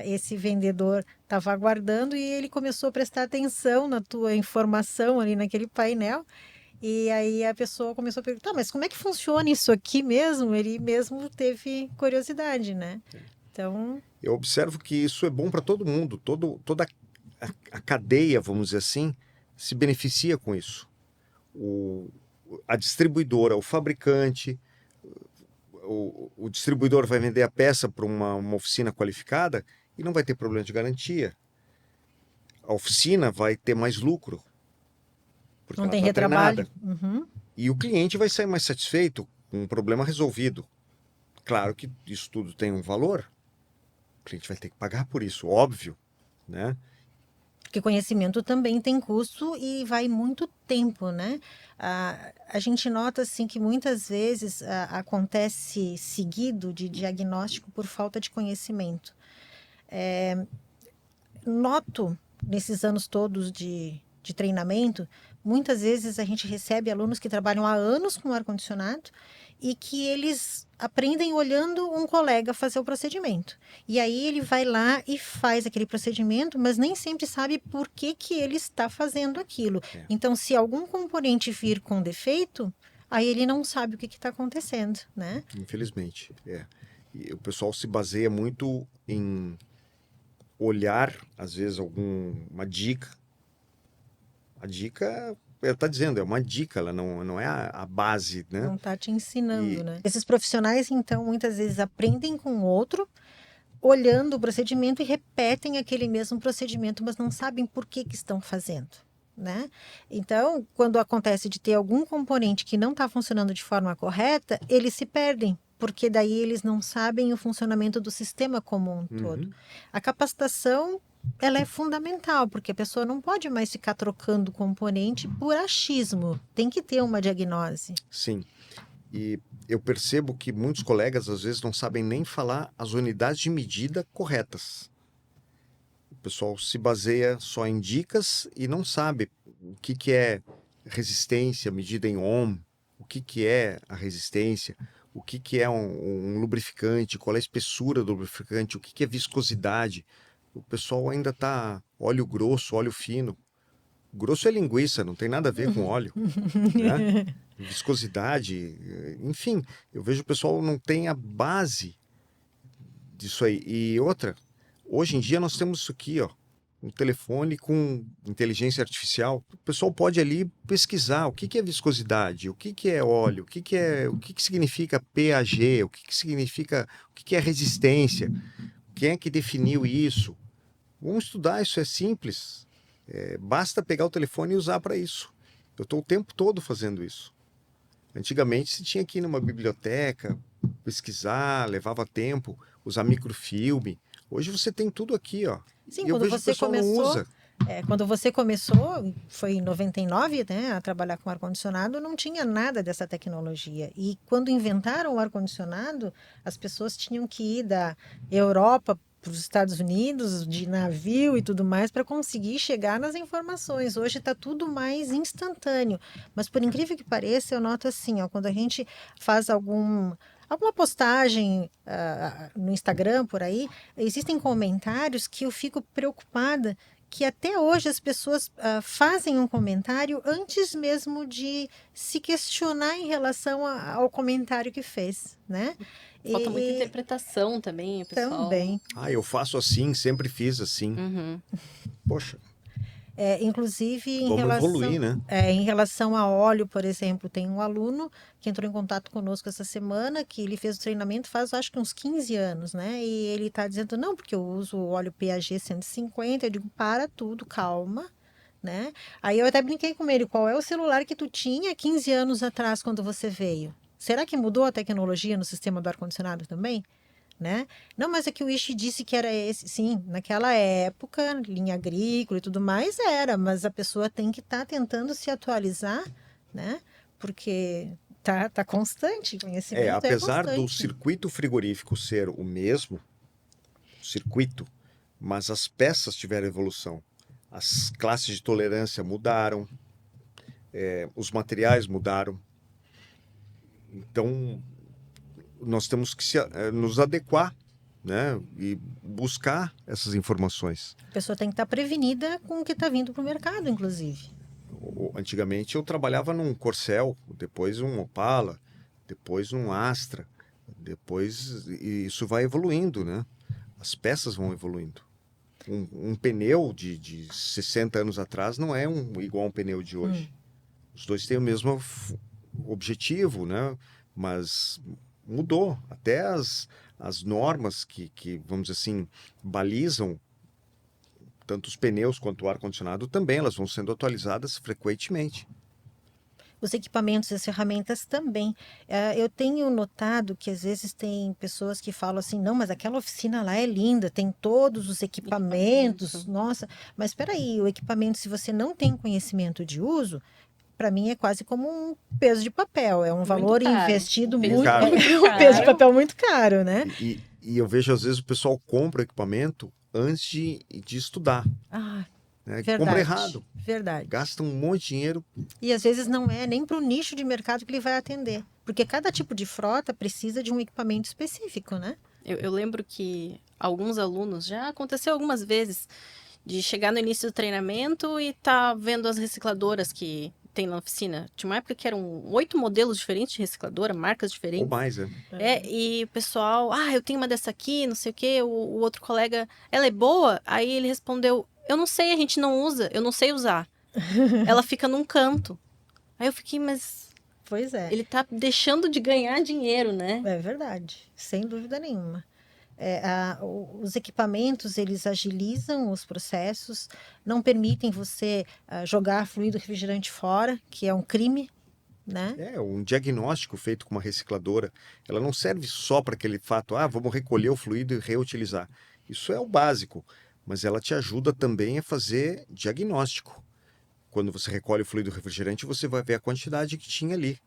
esse vendedor estava aguardando e ele começou a prestar atenção na tua informação ali naquele painel. E aí a pessoa começou a perguntar, mas como é que funciona isso aqui mesmo? Ele mesmo teve curiosidade, né? Então, Eu observo que isso é bom para todo mundo, toda a cadeia, vamos dizer assim, se beneficia com isso. O, a distribuidora, o fabricante, o distribuidor vai vender a peça para uma oficina qualificada e não vai ter problema de garantia. A oficina vai ter mais lucro, porque não ela tem está retrabalho. treinada. Uhum. E o cliente vai sair mais satisfeito com um problema resolvido. Claro que isso tudo tem um valor, o cliente vai ter que pagar por isso, óbvio, né? Porque conhecimento também tem custo e vai muito tempo, né? A gente nota assim que muitas vezes acontece seguido de diagnóstico por falta de conhecimento. Noto nesses anos todos de treinamento, muitas vezes a gente recebe alunos que trabalham há anos com ar-condicionado e que eles aprendem olhando um colega fazer o procedimento. E aí ele vai lá e faz aquele procedimento, mas nem sempre sabe por que ele está fazendo aquilo. É. Então, se algum componente vir com defeito, aí ele não sabe o que está acontecendo, né? Infelizmente, é. E o pessoal se baseia muito em olhar, às vezes, alguma dica. A dica está dizendo, é uma dica, ela não é a base, né? Não está te ensinando, E- né? Esses profissionais, então, muitas vezes aprendem com o outro, olhando o procedimento e repetem aquele mesmo procedimento, mas não sabem por que que estão fazendo, né? Então, quando acontece de ter algum componente que não está funcionando de forma correta, eles se perdem, porque daí eles não sabem o funcionamento do sistema como um todo. Uhum. A capacitação, ela é fundamental, porque a pessoa não pode mais ficar trocando componente por achismo. Tem que ter uma diagnose. Sim. E eu percebo que muitos colegas às vezes não sabem nem falar as unidades de medida corretas. O pessoal se baseia só em dicas e não sabe o que é resistência medida em ohm, o que é a resistência, o que é um lubrificante, qual é a espessura do lubrificante, o que é viscosidade. O pessoal ainda está óleo grosso, óleo fino. Grosso é linguiça, não tem nada a ver com óleo, né? Viscosidade, enfim, eu vejo o pessoal não tem a base disso aí. E outra, hoje em dia nós temos isso aqui, ó, um telefone com inteligência artificial. O pessoal pode ali pesquisar o que é viscosidade, o que é óleo, o que significa PAG, o que significa, o que é resistência, quem é que definiu isso. Vamos estudar, isso é simples. Basta pegar o telefone e usar para isso. Eu estou o tempo todo fazendo isso. Antigamente se tinha que ir numa biblioteca, pesquisar, levava tempo, usar microfilme. Hoje você tem tudo aqui, ó. Sim, E eu quando vejo que o você pessoal não começou, usa. quando você começou, foi em 99, né, a trabalhar com ar-condicionado, não tinha nada dessa tecnologia. E quando inventaram o ar-condicionado, as pessoas tinham que ir da Europa para os Estados Unidos, de navio e tudo mais, para conseguir chegar nas informações. Hoje está tudo mais instantâneo. Mas, por incrível que pareça, eu noto assim, ó, quando a gente faz alguma postagem no Instagram, por aí, existem comentários que eu fico preocupada que até hoje as pessoas fazem um comentário antes mesmo de se questionar em relação ao comentário que fez, né? Falta muita interpretação também, o pessoal. Também. Eu faço assim, sempre fiz assim. Uhum. Poxa, Inclusive, vamos evoluir, né? em relação a óleo, por exemplo, tem um aluno que entrou em contato conosco essa semana, que ele fez o treinamento faz, acho que uns 15 anos, né? E ele está dizendo, não, porque eu uso o óleo PAG 150, eu digo, para tudo, calma, né? Aí eu até brinquei com ele, qual é o celular que tu tinha 15 anos atrás, quando você veio? Será que mudou a tecnologia no sistema do ar-condicionado também? Né? Não, mas é que o Ishi disse que era esse. Sim, naquela época, linha agrícola e tudo mais era, mas a pessoa tem que estar tentando se atualizar, né? Porque tá constante, o conhecimento Apesar do constante. circuito frigorífico ser o mesmo, circuito, mas as peças tiveram evolução. As classes de tolerância mudaram, os materiais mudaram. Então, nós temos que nos adequar, né? E buscar essas informações. A pessoa tem que estar prevenida com o que está vindo para o mercado, inclusive. Antigamente eu trabalhava num Corcel, depois um Opala, depois um Astra, depois isso vai evoluindo, né? As peças vão evoluindo. Um pneu de 60 anos atrás não é igual a um pneu de hoje. Os dois têm o mesmo objetivo, né? Mas mudou. Até as normas que, vamos dizer assim, balizam tanto os pneus quanto o ar-condicionado também, elas vão sendo atualizadas frequentemente. Os equipamentos e as ferramentas também. Eu tenho notado que às vezes tem pessoas que falam assim, não, mas aquela oficina lá é linda, tem todos os equipamentos, nossa, mas espera aí, o equipamento, se você não tem conhecimento de uso, para mim é quase como um peso de papel, é um valor caro. investido Peso muito, caro. um peso de papel muito caro, né? E eu vejo às vezes o pessoal compra o equipamento antes de estudar. Ah, Né? verdade. Compra errado. Verdade. Gasta um monte de dinheiro. E às vezes não é nem para o nicho de mercado que ele vai atender. Porque cada tipo de frota precisa de um equipamento específico, né? Eu lembro que alguns alunos, já aconteceu algumas vezes, de chegar no início do treinamento e tá vendo as recicladoras que tem na oficina. Tinha uma época que eram 8 modelos diferentes de recicladora, marcas diferentes. Ou mais, né? E o pessoal, eu tenho uma dessa aqui, não sei o quê. O outro colega, ela é boa? Aí ele respondeu, eu não sei, a gente não usa, eu não sei usar. ela fica num canto. Aí eu fiquei, mas Pois é. ele tá deixando de ganhar dinheiro, né? É verdade, sem dúvida nenhuma. Os equipamentos, eles agilizam os processos, não permitem você jogar fluido refrigerante fora, que é um crime, né? É, um diagnóstico feito com uma recicladora, ela não serve só para aquele fato, vamos recolher o fluido e reutilizar. Isso é o básico, mas ela te ajuda também a fazer diagnóstico. Quando você recolhe o fluido refrigerante, você vai ver a quantidade que tinha ali.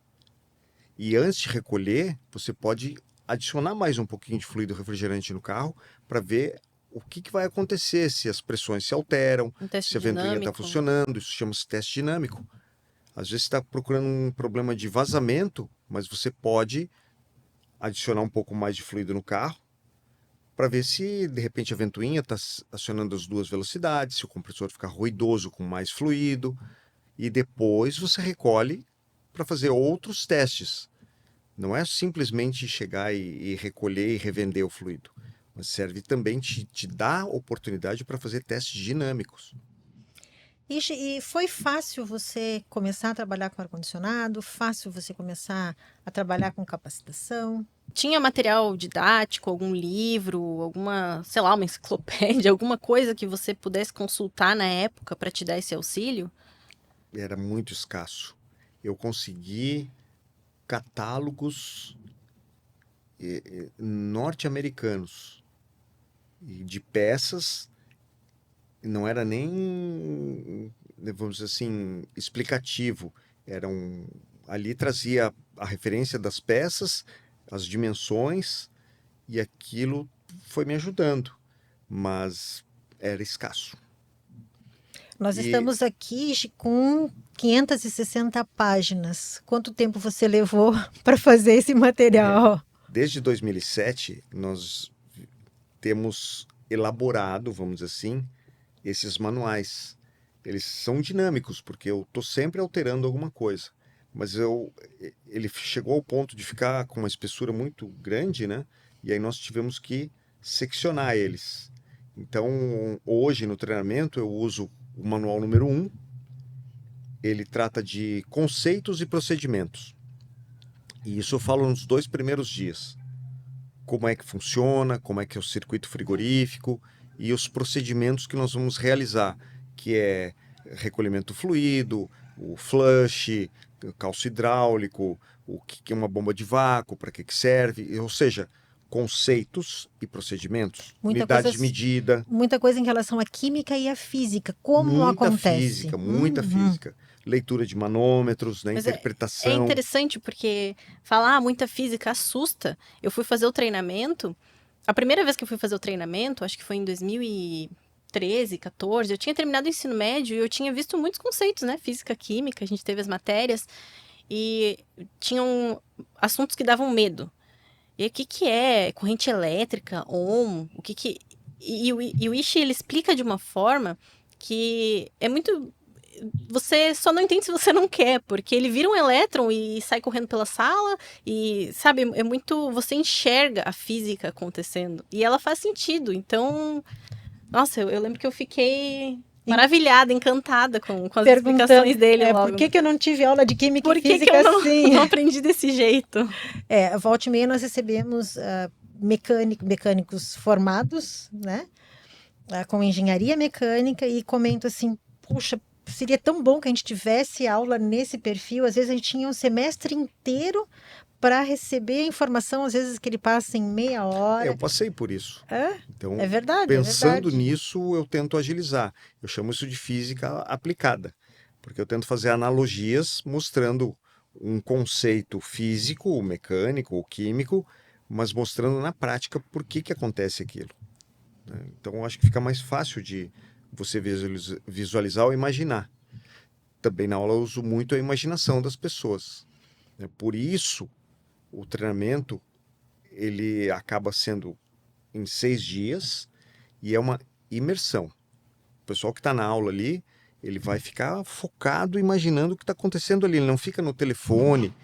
E antes de recolher, você pode adicionar mais um pouquinho de fluido refrigerante no carro para ver o que vai acontecer, se as pressões se alteram, Um teste se a ventoinha está dinâmico. funcionando, isso chama-se teste dinâmico. Às vezes você está procurando um problema de vazamento, mas você pode adicionar um pouco mais de fluido no carro para ver se de repente a ventoinha está acionando as duas velocidades, se o compressor ficar ruidoso com mais fluido, e depois você recolhe para fazer outros testes. Não é simplesmente chegar e recolher e revender o fluido, mas serve também te dar oportunidade para fazer testes dinâmicos. E foi fácil você começar a trabalhar com ar-condicionado? Fácil você começar a trabalhar com capacitação? Tinha material didático, algum livro, alguma, sei lá, uma enciclopédia, alguma coisa que você pudesse consultar na época para te dar esse auxílio? Era muito escasso. Eu consegui catálogos norte-americanos de peças, não era nem, vamos dizer assim, explicativo. Ali trazia a referência das peças, as dimensões, e aquilo foi me ajudando, mas era escasso. Nós E estamos aqui com 560 páginas. Quanto tempo você levou para fazer esse material? desde 2007, nós temos elaborado, vamos dizer assim, esses manuais. Eles são dinâmicos, porque eu estou sempre alterando alguma coisa. Mas ele chegou ao ponto de ficar com uma espessura muito grande, né? E aí nós tivemos que seccionar eles. Então, hoje no treinamento eu uso o manual número 1. Ele trata de conceitos e procedimentos. E isso eu falo nos 2 primeiros dias. Como é que funciona, como é que é o circuito frigorífico e os procedimentos que nós vamos realizar, que é recolhimento fluido, o flush, o calço hidráulico, o que é uma bomba de vácuo, para que serve, ou seja, conceitos e procedimentos, unidade de medida. Muita coisa em relação à química e à física, como acontece. Muita física. Leitura de manômetros, né, Mas interpretação. é interessante porque falar muita física assusta. Eu fui fazer o treinamento. A primeira vez que eu fui fazer o treinamento, acho que foi em 2013, 14, eu tinha terminado o ensino médio e eu tinha visto muitos conceitos, né? Física, química, a gente teve as matérias e tinham assuntos que davam medo. E o que é corrente elétrica, ohm, o que que... E o Ishii, ele explica de uma forma que é muito... Você só não entende se você não quer, porque ele vira um elétron e sai correndo pela sala e, sabe, é muito... Você enxerga a física acontecendo e ela faz sentido. Então, nossa, eu lembro que eu fiquei maravilhada, encantada com as explicações dele logo. Por que eu não tive aula de química e física que eu assim? não aprendi desse jeito? Volta e meia nós recebemos mecânicos formados, né? Com engenharia mecânica e comento assim, puxa, seria tão bom que a gente tivesse aula nesse perfil. Às vezes a gente tinha um semestre inteiro para receber a informação, às vezes que ele passa em meia hora. Eu passei por isso. Então, é verdade. Pensando nisso, eu tento agilizar. Eu chamo isso de física aplicada, porque eu tento fazer analogias mostrando um conceito físico, mecânico ou químico, mas mostrando na prática por que acontece aquilo. Então, eu acho que fica mais fácil de você visualizar ou imaginar. Também na aula eu uso muito a imaginação das pessoas. Por isso, o treinamento ele acaba sendo em 6 dias e é uma imersão. O pessoal que está na aula ali, ele vai ficar focado imaginando o que está acontecendo ali. Ele não fica no telefone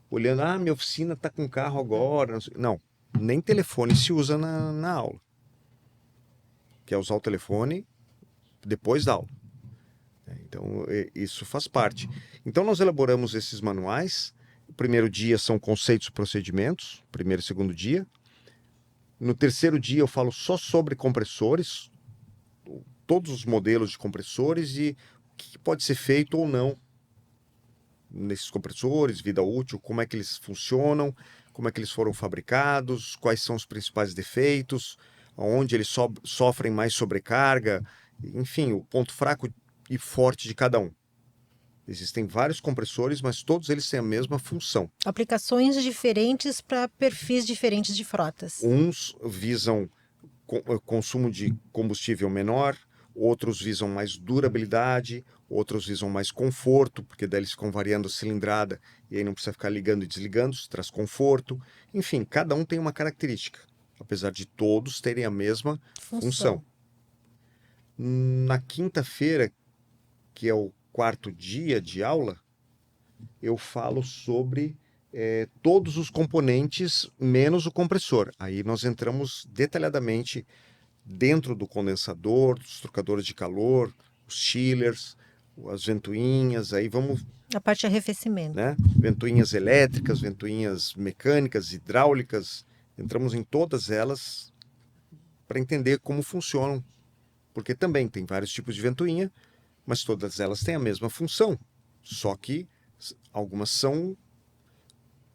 olhando, minha oficina está com carro agora. Não, nem telefone se usa na aula. Quer usar o telefone depois da aula. Então, isso faz parte. Então, nós elaboramos esses manuais. O primeiro dia são conceitos e procedimentos, primeiro e segundo dia. No terceiro dia, eu falo só sobre compressores, todos os modelos de compressores e o que pode ser feito ou não nesses compressores, vida útil, como é que eles funcionam, como é que eles foram fabricados, quais são os principais defeitos, onde eles sofrem mais sobrecarga, enfim, o ponto fraco e forte de cada um. Existem vários compressores, mas todos eles têm a mesma função. Aplicações diferentes para perfis diferentes de frotas. Uns visam consumo de combustível menor, outros visam mais durabilidade, outros visam mais conforto, porque daí eles ficam variando a cilindrada e aí não precisa ficar ligando e desligando, isso traz conforto. Enfim, cada um tem uma característica, apesar de todos terem a mesma função. Na quinta-feira, que é o quarto dia de aula, eu falo sobre todos os componentes menos o compressor. Aí nós entramos detalhadamente dentro do condensador, dos trocadores de calor, os chillers, as ventoinhas, aí vamos... A parte de arrefecimento. Né? Ventoinhas elétricas, ventoinhas mecânicas, hidráulicas, entramos em todas elas para entender como funcionam, porque também tem vários tipos de ventoinha, mas todas elas têm a mesma função, só que algumas são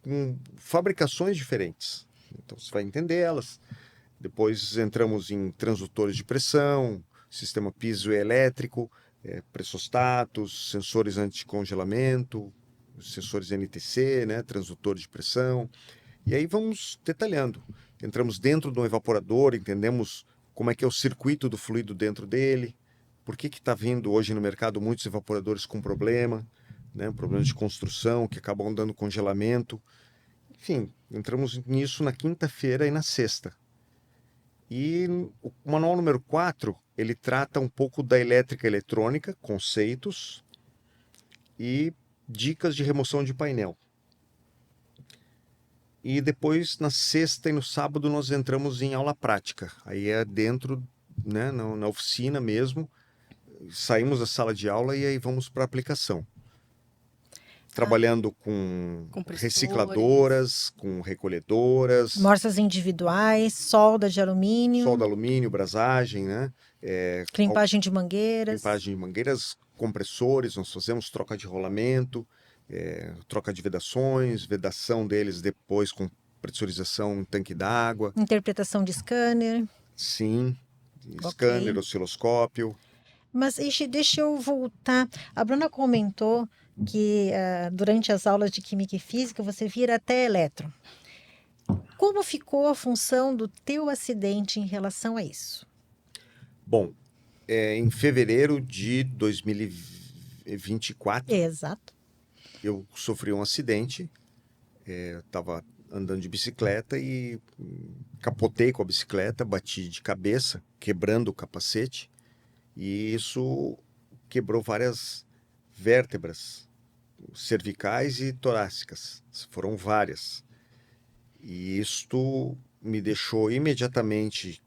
com fabricações diferentes. Então você vai entender elas. Depois entramos em transdutores de pressão, sistema piezoelétrico, pressostatos, sensores anticongelamento, sensores NTC, né, transdutores de pressão. E aí vamos detalhando. Entramos dentro do evaporador, entendemos como é que é o circuito do fluido dentro dele, por que está vindo hoje no mercado muitos evaporadores com problema, né, problemas de construção que acabam dando congelamento. Enfim, entramos nisso na quinta-feira e na sexta. E o manual número 4, ele trata um pouco da elétrica eletrônica, conceitos e dicas de remoção de painel. E depois, na sexta e no sábado, nós entramos em aula prática. Aí é dentro, né, na oficina mesmo. Saímos da sala de aula e aí vamos para a aplicação. Trabalhando com recicladoras, com recolhedoras. Morsas individuais, solda de alumínio. Solda alumínio, brasagem, né? Limpagem de mangueiras. Limpagem de mangueiras, compressores, nós fazemos troca de rolamento, troca de vedações, vedação deles depois com pressurização em tanque d'água. Interpretação de scanner. Sim, scanner, Ok. osciloscópio. Mas deixa eu voltar. A Bruna comentou que durante as aulas de Química e Física você vira até elétron. Como ficou a função do teu acidente em relação a isso? Bom, em fevereiro de 2024, Exato. eu sofri um acidente. Estava andando de bicicleta e capotei com a bicicleta, bati de cabeça, quebrando o capacete. E isso quebrou várias vértebras cervicais e torácicas. Foram várias. E isto me deixou imediatamente,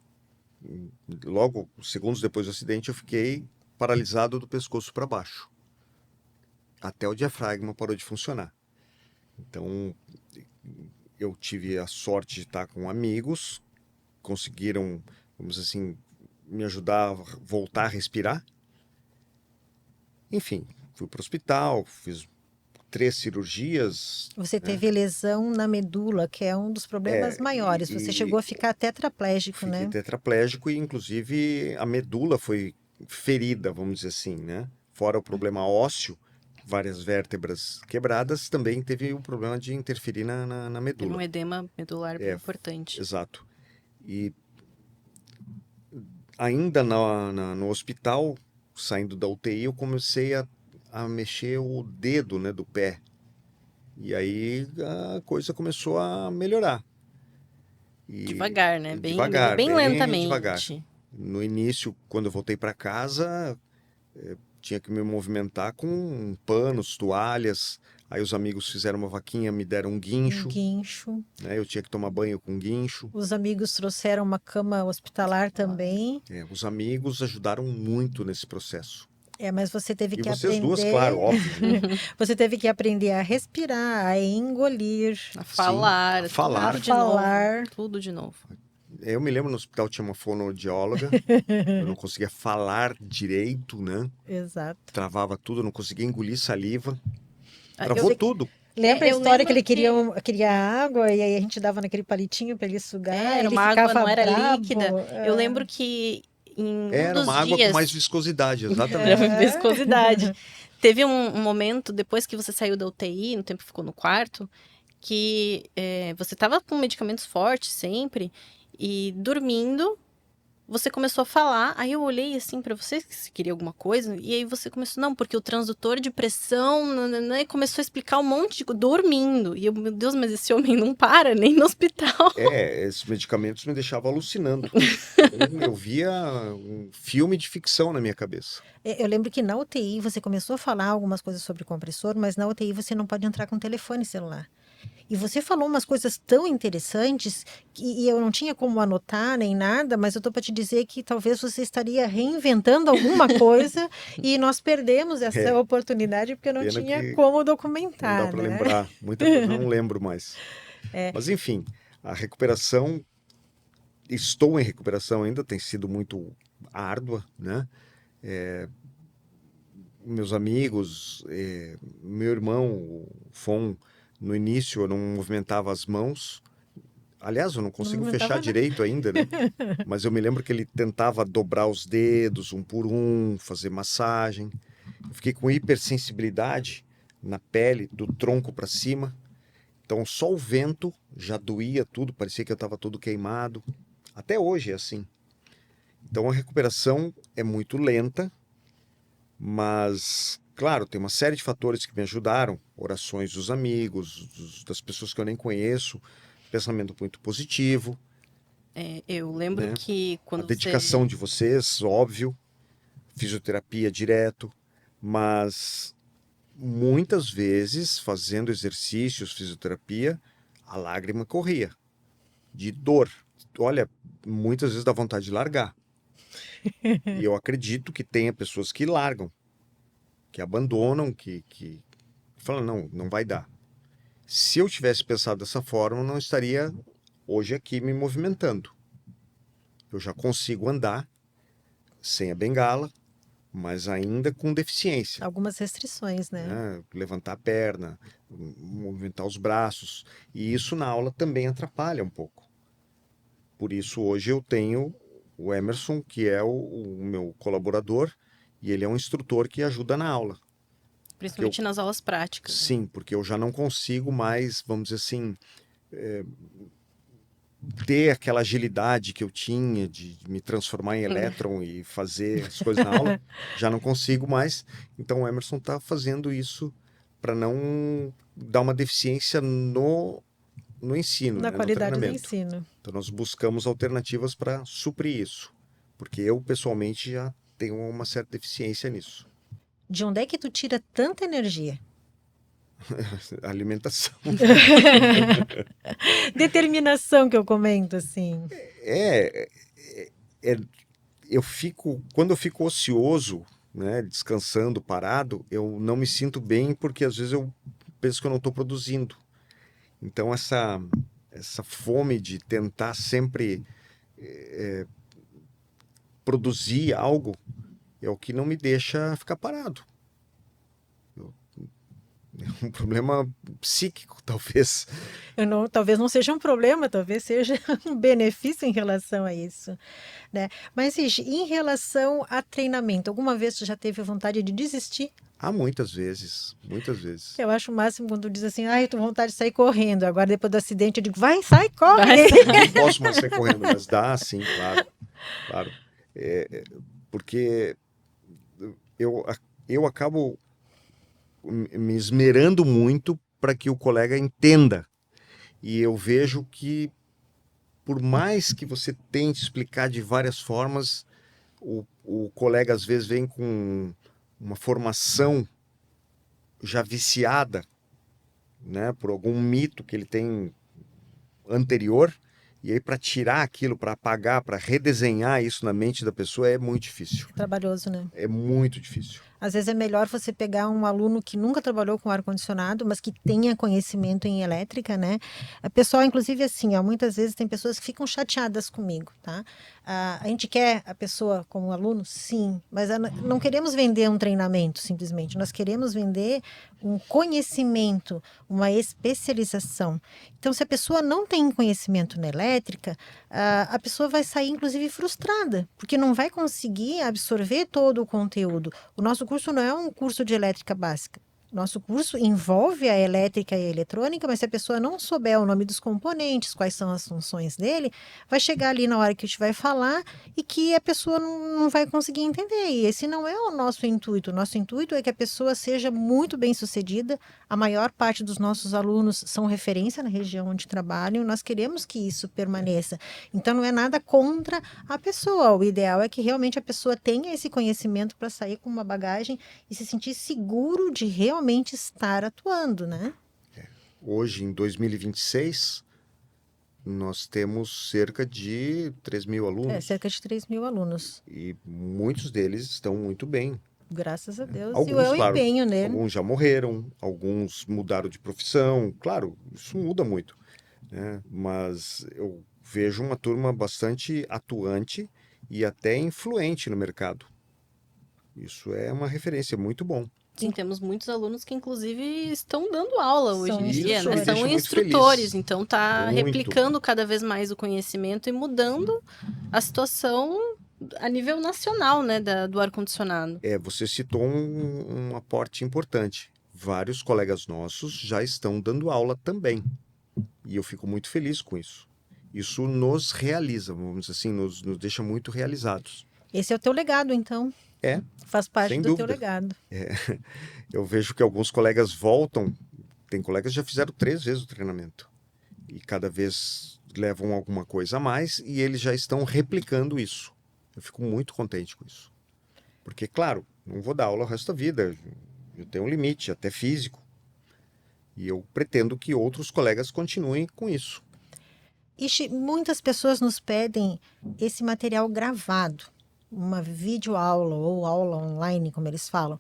logo segundos depois do acidente, eu fiquei paralisado do pescoço para baixo. Até o diafragma parou de funcionar. Então, eu tive a sorte de estar com amigos, conseguiram, vamos dizer assim, me ajudar a voltar a respirar. Enfim, fui para o hospital, fiz 3 cirurgias. Você teve lesão na medula, que é um dos problemas maiores. Você chegou a ficar tetraplégico, né? Fiquei tetraplégico e, inclusive, a medula foi ferida, vamos dizer assim, né? Fora o problema ósseo, várias vértebras quebradas, também teve um problema de interferir na medula. Teve um edema medular bem importante. Exato. E ainda no hospital, saindo da UTI, eu comecei a mexer o dedo, né, do pé. E aí a coisa começou a melhorar. Devagar, né? Bem bem lentamente. devagar. No início, quando eu voltei para casa, tinha que me movimentar com panos, toalhas. Aí os amigos fizeram uma vaquinha, me deram um guincho. Um guincho. Né? Eu tinha que tomar banho com guincho. Os amigos trouxeram uma cama hospitalar também. Os amigos ajudaram muito nesse processo. Mas você teve E que vocês duas, aprender. claro, óbvio, né? Você teve que aprender a respirar, a engolir, A falar, a falar. tudo a de novo. falar. Tudo de novo. Eu me lembro no hospital tinha uma fonoaudióloga, eu não conseguia falar direito, né? Exato. Travava tudo, eu não conseguia engolir saliva. Ah, Travou eu- tudo. Lembra a eu história que lembro ele queria água e aí a gente dava naquele palitinho para ele sugar, Era ele uma água, ficava não era brabo. líquida. Eu lembro que em um Era uma dos água com mais dias, viscosidade, era exatamente. viscosidade. Teve um momento, depois que você saiu da UTI, no tempo que ficou no quarto, que você tava com medicamentos fortes sempre, e dormindo, você começou a falar, aí eu olhei assim pra você, que você queria alguma coisa, e aí você começou, não, porque o transdutor de pressão, nananã, e começou a explicar um monte de coisa, dormindo. E eu, meu Deus, mas esse homem não para nem no hospital. Esses medicamentos me deixavam alucinando. Eu via um filme de ficção na minha cabeça. Eu lembro que na UTI você começou a falar algumas coisas sobre compressor, mas na UTI você não pode entrar com telefone celular. E você falou umas coisas tão interessantes e eu não tinha como anotar nem nada, mas eu estou para te dizer que talvez você estaria reinventando alguma coisa e nós perdemos essa É, oportunidade porque não pena tinha que como não dá documentar, para né? lembrar. Muita coisa eu não lembro mais. Mas enfim, a recuperação, estou em recuperação ainda, tem sido muito árdua, né? Meus amigos, meu irmão, o Fon, no início eu não movimentava as mãos. Aliás, eu não Não consigo movimentava fechar nada. direito ainda, né? Mas eu me lembro que ele tentava dobrar os dedos um por um, fazer massagem. Eu fiquei com hipersensibilidade na pele, do tronco para cima. Então, só o vento já doía tudo, parecia que eu estava todo queimado. Até hoje é assim. Então, a recuperação é muito lenta, mas, claro, tem uma série de fatores que me ajudaram. Orações dos amigos, das pessoas que eu nem conheço, pensamento muito positivo, Eu lembro né? que A quando dedicação você... de vocês, óbvio, fisioterapia direto, mas muitas vezes, fazendo exercícios, fisioterapia, a lágrima corria de dor. Olha, muitas vezes dá vontade de largar. E eu acredito que tenha pessoas que largam, que abandonam, que falam, não, não vai dar. Se eu tivesse pensado dessa forma, eu não estaria hoje aqui me movimentando. Eu já consigo andar sem a bengala, mas ainda com deficiência, Algumas restrições, né? né? Levantar a perna, movimentar os braços. E isso na aula também atrapalha um pouco. Por isso hoje eu tenho o Emerson, que é o meu colaborador, e ele é um instrutor que ajuda na aula. Porque eu, Principalmente nas aulas práticas. sim, porque eu já não consigo mais, vamos dizer assim, ter aquela agilidade que eu tinha de me transformar em elétron e fazer as coisas na aula, já não consigo mais. Então o Emerson está fazendo isso para não dar uma deficiência no ensino, Na né, no qualidade do treinamento. ensino. Então nós buscamos alternativas para suprir isso, porque eu pessoalmente já tenho uma certa deficiência nisso. De onde é que tu tira tanta energia? Alimentação. Determinação que eu comento, assim. É, quando eu fico ocioso, né, descansando, parado, eu não me sinto bem porque às vezes eu penso que eu não estou produzindo. Então essa fome de tentar sempre produzir algo é o que não me deixa ficar parado. É um problema psíquico, talvez. Talvez não seja um problema, talvez seja um benefício em relação a isso, né? Mas, Ixi, em relação a treinamento, alguma vez tu já teve vontade de desistir? Há muitas vezes, muitas vezes. Eu acho o máximo quando tu diz assim, ai, eu tô com vontade de sair correndo. Agora, depois do acidente, eu digo, vai, sai, corre! Não posso mais sair correndo, mas dá sim, claro, claro. Porque eu acabo me esmerando muito para que o colega entenda. E eu vejo que, por mais que você tente explicar de várias formas, o colega às vezes vem com uma formação já viciada, né, por algum mito que ele tem anterior, e aí para tirar aquilo, para apagar, para redesenhar isso na mente da pessoa é muito difícil. Trabalhoso, né? É muito difícil. Às vezes é melhor você pegar um aluno que nunca trabalhou com ar-condicionado, mas que tenha conhecimento em elétrica, né? A pessoa, inclusive, assim, ó, muitas vezes tem pessoas que ficam chateadas comigo, tá? A gente quer a pessoa como aluno? Sim, mas não queremos vender um treinamento, simplesmente. Nós queremos vender um conhecimento, uma especialização. Então, se a pessoa não tem conhecimento na elétrica, a pessoa vai sair, inclusive, frustrada, porque não vai conseguir absorver todo o conteúdo. O nosso curso não é um curso de elétrica básica. Nosso curso envolve a elétrica e a eletrônica, mas se a pessoa não souber o nome dos componentes, quais são as funções dele, vai chegar ali na hora que a gente vai falar e que a pessoa não vai conseguir entender. E esse não é o nosso intuito. O nosso intuito é que a pessoa seja muito bem sucedida. A maior parte dos nossos alunos são referência na região onde trabalham. Nós queremos que isso permaneça. Então, não é nada contra a pessoa. O ideal é que realmente a pessoa tenha esse conhecimento para sair com uma bagagem e se sentir seguro de realmente estar atuando, né? Hoje, em 2026, nós temos cerca de 3.000 alunos. Cerca de 3.000 alunos. E muitos deles estão muito bem. Graças a Deus. Alguns, e o claro, empenho nele. alguns já morreram, alguns mudaram de profissão. Claro, isso muda muito, né? Mas eu vejo uma turma bastante atuante e até influente no mercado. Isso é uma referência muito bom. Sim, temos muitos alunos que, inclusive, estão dando aula hoje São em dia, né? instrutores. São Isso me deixa muito instrutores, feliz. então tá Muito. replicando cada vez mais o conhecimento e mudando a situação a nível nacional, né, do ar-condicionado. Você citou um aporte importante. Vários colegas nossos já estão dando aula também. E eu fico muito feliz com isso. Isso nos realiza, vamos dizer assim, nos deixa muito realizados. Esse é o teu legado, então. É, Faz parte sem do teu dúvida. legado. Eu vejo que alguns colegas voltam, tem colegas que já fizeram 3 vezes o treinamento. E cada vez levam alguma coisa a mais e eles já estão replicando isso. Eu fico muito contente com isso. Porque, claro, não vou dar aula o resto da vida. Eu tenho um limite, até físico. E eu pretendo que outros colegas continuem com isso. Ixi, muitas pessoas nos pedem esse material gravado, uma videoaula ou aula online, como eles falam.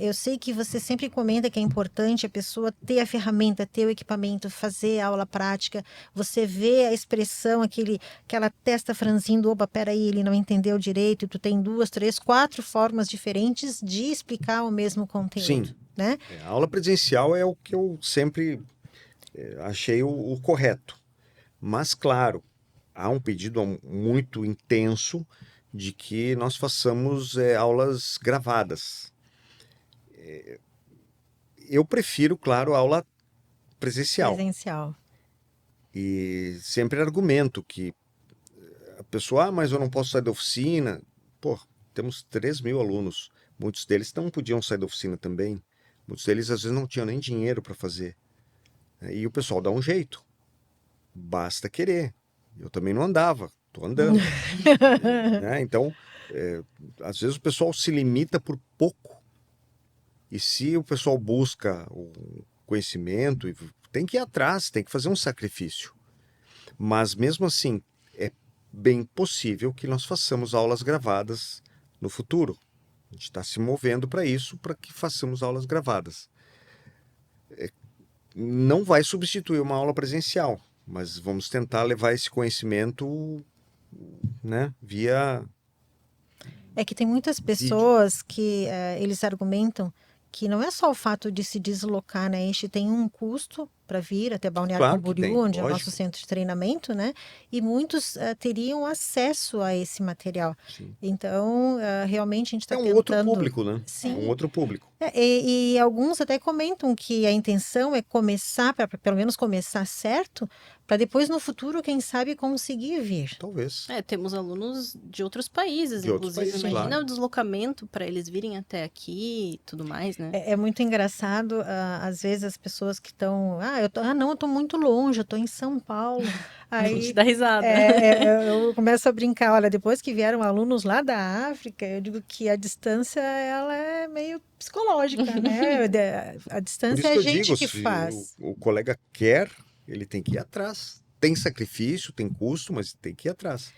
Eu sei que você sempre comenta que é importante a pessoa ter a ferramenta, ter o equipamento, fazer a aula prática. Você vê a expressão, aquela testa franzindo, opa, peraí, ele não entendeu direito, e tu tem 2, 3, 4 formas diferentes de explicar o mesmo conteúdo. Sim. Né? A aula presencial é o que eu sempre achei o correto. Mas, claro, há um pedido muito intenso de que nós façamos aulas gravadas. Eu prefiro, claro, a aula presencial. E sempre argumento que a pessoa, mas eu não posso sair da oficina. Pô, temos 3.000 alunos. Muitos deles não podiam sair da oficina também. Muitos deles, às vezes, não tinham nem dinheiro para fazer. E o pessoal dá um jeito. Basta querer. Eu também não andava. Estou andando. Né? Então, às vezes o pessoal se limita por pouco. E se o pessoal busca o conhecimento, tem que ir atrás, tem que fazer um sacrifício. Mas, mesmo assim, é bem possível que nós façamos aulas gravadas no futuro. A gente está se movendo para isso, para que façamos aulas gravadas. Não vai substituir uma aula presencial, mas vamos tentar levar esse conhecimento, né, via... É que tem muitas pessoas que eles argumentam que não é só o fato de se deslocar, né? Este tem um custo para vir até Balneário Camboriú, onde é o nosso centro de treinamento, né? E muitos teriam acesso a esse material. Sim. Então, realmente a gente está tentando... É um outro público, né? Sim. É um outro público. E alguns até comentam que a intenção é começar, para pelo menos começar certo, para depois no futuro, quem sabe, conseguir vir. Talvez. Temos alunos de outros países, inclusive. Imagina claro. O deslocamento para eles virem até aqui e tudo mais, né? É muito engraçado, às vezes as pessoas que estão... eu tô muito longe, eu tô em São Paulo. Aí, a gente dá risada. Eu começo a brincar, olha, depois que vieram alunos lá da África, eu digo que a distância, ela é meio psicológica, né? A distância é a gente que faz. O colega quer, ele tem que ir atrás. Tem sacrifício, tem custo, mas tem que ir atrás.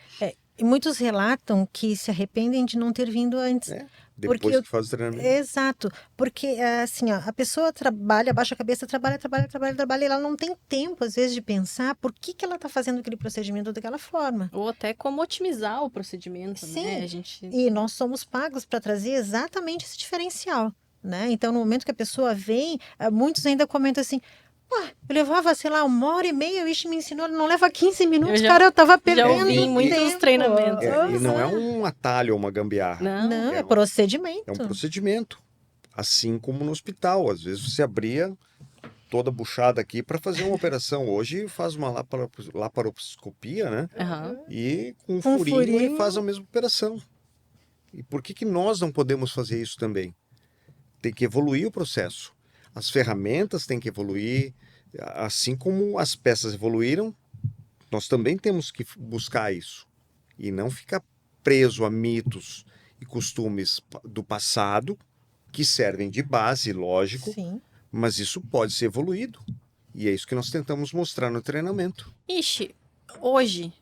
E muitos relatam que se arrependem de não ter vindo antes. Depois Porque que faz o treinamento. Exato, porque assim, ó, a pessoa trabalha, abaixa a cabeça, trabalha, e ela não tem tempo, às vezes, de pensar por que ela está fazendo aquele procedimento daquela forma. Ou até como otimizar o procedimento, Sim. né? A gente... E nós somos pagos para trazer exatamente esse diferencial, né? Então, no momento que a pessoa vem, muitos ainda comentam assim, eu levava, sei lá, 1h30, o Ishi me ensinou, não leva 15 minutos, eu tava perdendo já ouvi em muitos tempo. treinamentos. E não é um atalho ou uma gambiarra. Não, é um procedimento. É um procedimento. Assim como no hospital. Às vezes você abria toda buchada aqui para fazer uma operação. Hoje faz uma laparoscopia, né? Aham. E com um Com furinho e furinho. faz a mesma operação. E por que nós não podemos fazer isso também? Tem que evoluir o processo. As ferramentas têm que evoluir. Assim como as peças evoluíram, nós também temos que buscar isso. E não ficar preso a mitos e costumes do passado, que servem de base, lógico, Sim. mas isso pode ser evoluído. E é isso que nós tentamos mostrar no treinamento. Ishi, hoje,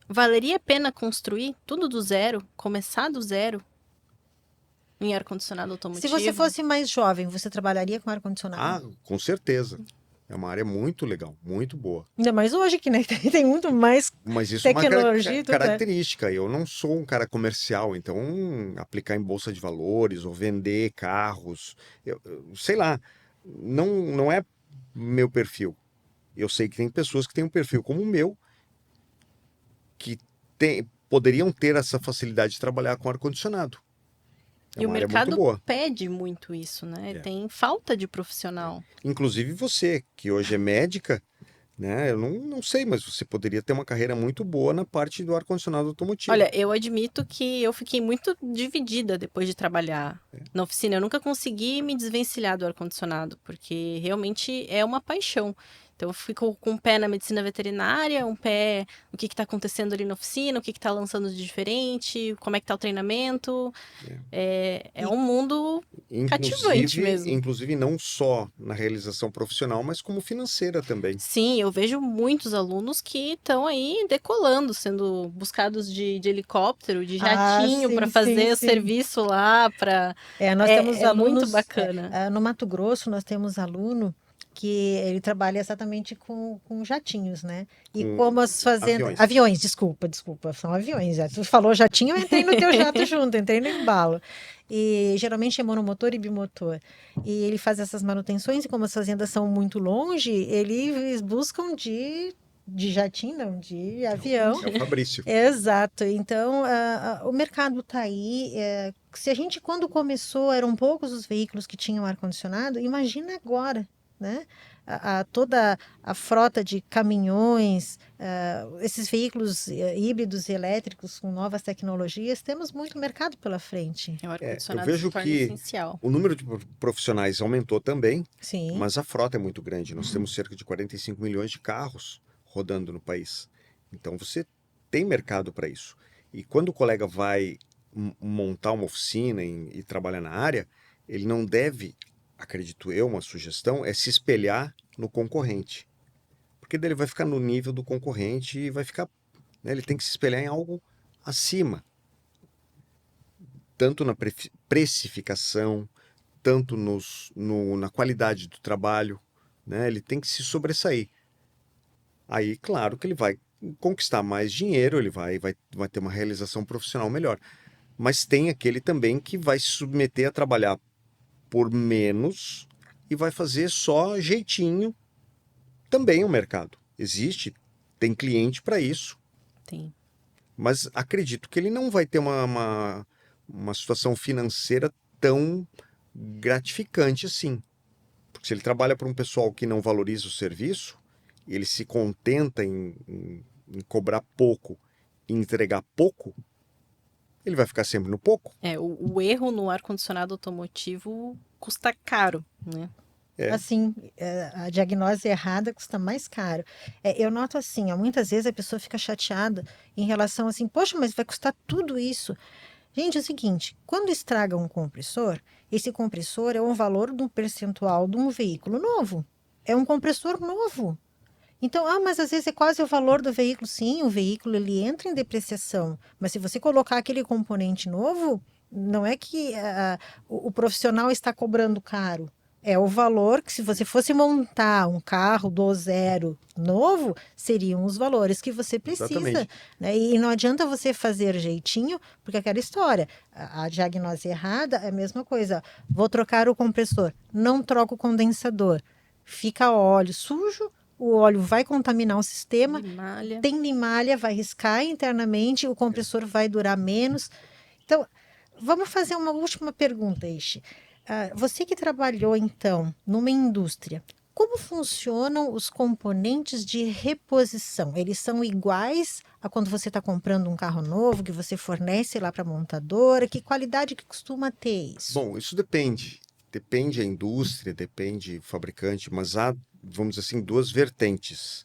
valeria a pena construir tudo do zero, começar do zero em ar-condicionado automotivo? Se você fosse mais jovem, você trabalharia com ar-condicionado? Com certeza. É uma área muito legal, muito boa. Ainda mais hoje, que né, tem muito mais Mas isso tecnologia é e uma tudo, né? característica. Eu não sou um cara comercial, então aplicar em bolsa de valores ou vender carros, sei lá, não é meu perfil. Eu sei que tem pessoas que têm um perfil como o meu, que poderiam ter essa facilidade de trabalhar com ar-condicionado. É E o uma área muito mercado boa. pede muito isso, né? É. Tem falta de profissional. Inclusive você, que hoje é médica, né? Eu não sei, mas você poderia ter uma carreira muito boa na parte do ar-condicionado automotivo. Olha, eu admito que eu fiquei muito dividida depois de trabalhar na oficina. Eu nunca consegui me desvencilhar do ar-condicionado, porque realmente é uma paixão. Então, eu fico com um pé na medicina veterinária, um pé no que está acontecendo ali na oficina, o que está lançando de diferente, como é que está o treinamento. É um mundo cativante mesmo. Inclusive, não só na realização profissional, mas como financeira também. Sim, eu vejo muitos alunos que estão aí decolando, sendo buscados de helicóptero, de jatinho para fazer o serviço lá. Nós temos alunos, muito bacana. No Mato Grosso, nós temos aluno que ele trabalha exatamente com jatinhos, né? E como as fazendas... Aviões, desculpa, são aviões. Tu falou jatinho, eu entrei no teu jato junto, entrei no embalo. E geralmente é monomotor e bimotor. E ele faz essas manutenções, e como as fazendas são muito longe, eles buscam de jatinho, não, de avião. É o Fabrício. Exato. Então, o mercado está aí. Se a gente, quando começou, eram poucos os veículos que tinham ar-condicionado, imagina agora, né? Toda a frota de caminhões, esses veículos híbridos e elétricos com novas tecnologias, temos muito mercado pela frente. Eu vejo que o número de profissionais aumentou também, Sim. Mas a frota é muito grande. Nós temos cerca de 45 milhões de carros rodando no país. Então você tem mercado para isso. E quando o colega vai montar uma oficina e trabalhar na área, ele não deve, acredito eu, uma sugestão, é se espelhar no concorrente. Porque daí ele vai ficar no nível do concorrente e vai ficar... Né, ele tem que se espelhar em algo acima. Tanto na precificação, tanto na qualidade do trabalho, né? Ele tem que se sobressair. Aí, claro que ele vai conquistar mais dinheiro, ele vai ter uma realização profissional melhor. Mas tem aquele também que vai se submeter a trabalhar por menos e vai fazer só jeitinho. Também é um mercado. Existe, tem cliente para isso. Tem. Mas acredito que ele não vai ter uma situação financeira tão gratificante assim. Porque se ele trabalha para um pessoal que não valoriza o serviço, ele se contenta em cobrar pouco e entregar pouco, ele vai ficar sempre no pouco. O erro no ar-condicionado automotivo custa caro, né? Assim, a diagnose errada custa mais caro. Eu noto assim, muitas vezes a pessoa fica chateada em relação assim, poxa, mas vai custar tudo isso. Gente, é o seguinte, quando estraga um compressor, esse compressor é um valor de um percentual de um veículo novo. É um compressor novo. Então, mas às vezes é quase o valor do veículo. Sim, o veículo ele entra em depreciação, mas se você colocar aquele componente novo, não é que o profissional está cobrando caro. É o valor que, se você fosse montar um carro do zero novo, seriam os valores que você precisa, Exatamente. né? E não adianta você fazer jeitinho, porque aquela história, a diagnose errada é a mesma coisa. Vou trocar o compressor, não troco o condensador. Fica óleo sujo, o óleo vai contaminar o sistema, Limalha. tem limalha, vai riscar internamente, o compressor vai durar menos. Então, vamos fazer uma última pergunta, Ishi. Você que trabalhou, então, numa indústria, como funcionam os componentes de reposição? Eles são iguais a quando você está comprando um carro novo, que você fornece lá para a montadora? Que qualidade que costuma ter isso? Bom, isso depende. Depende a indústria, depende o fabricante, mas há, vamos dizer assim, duas vertentes.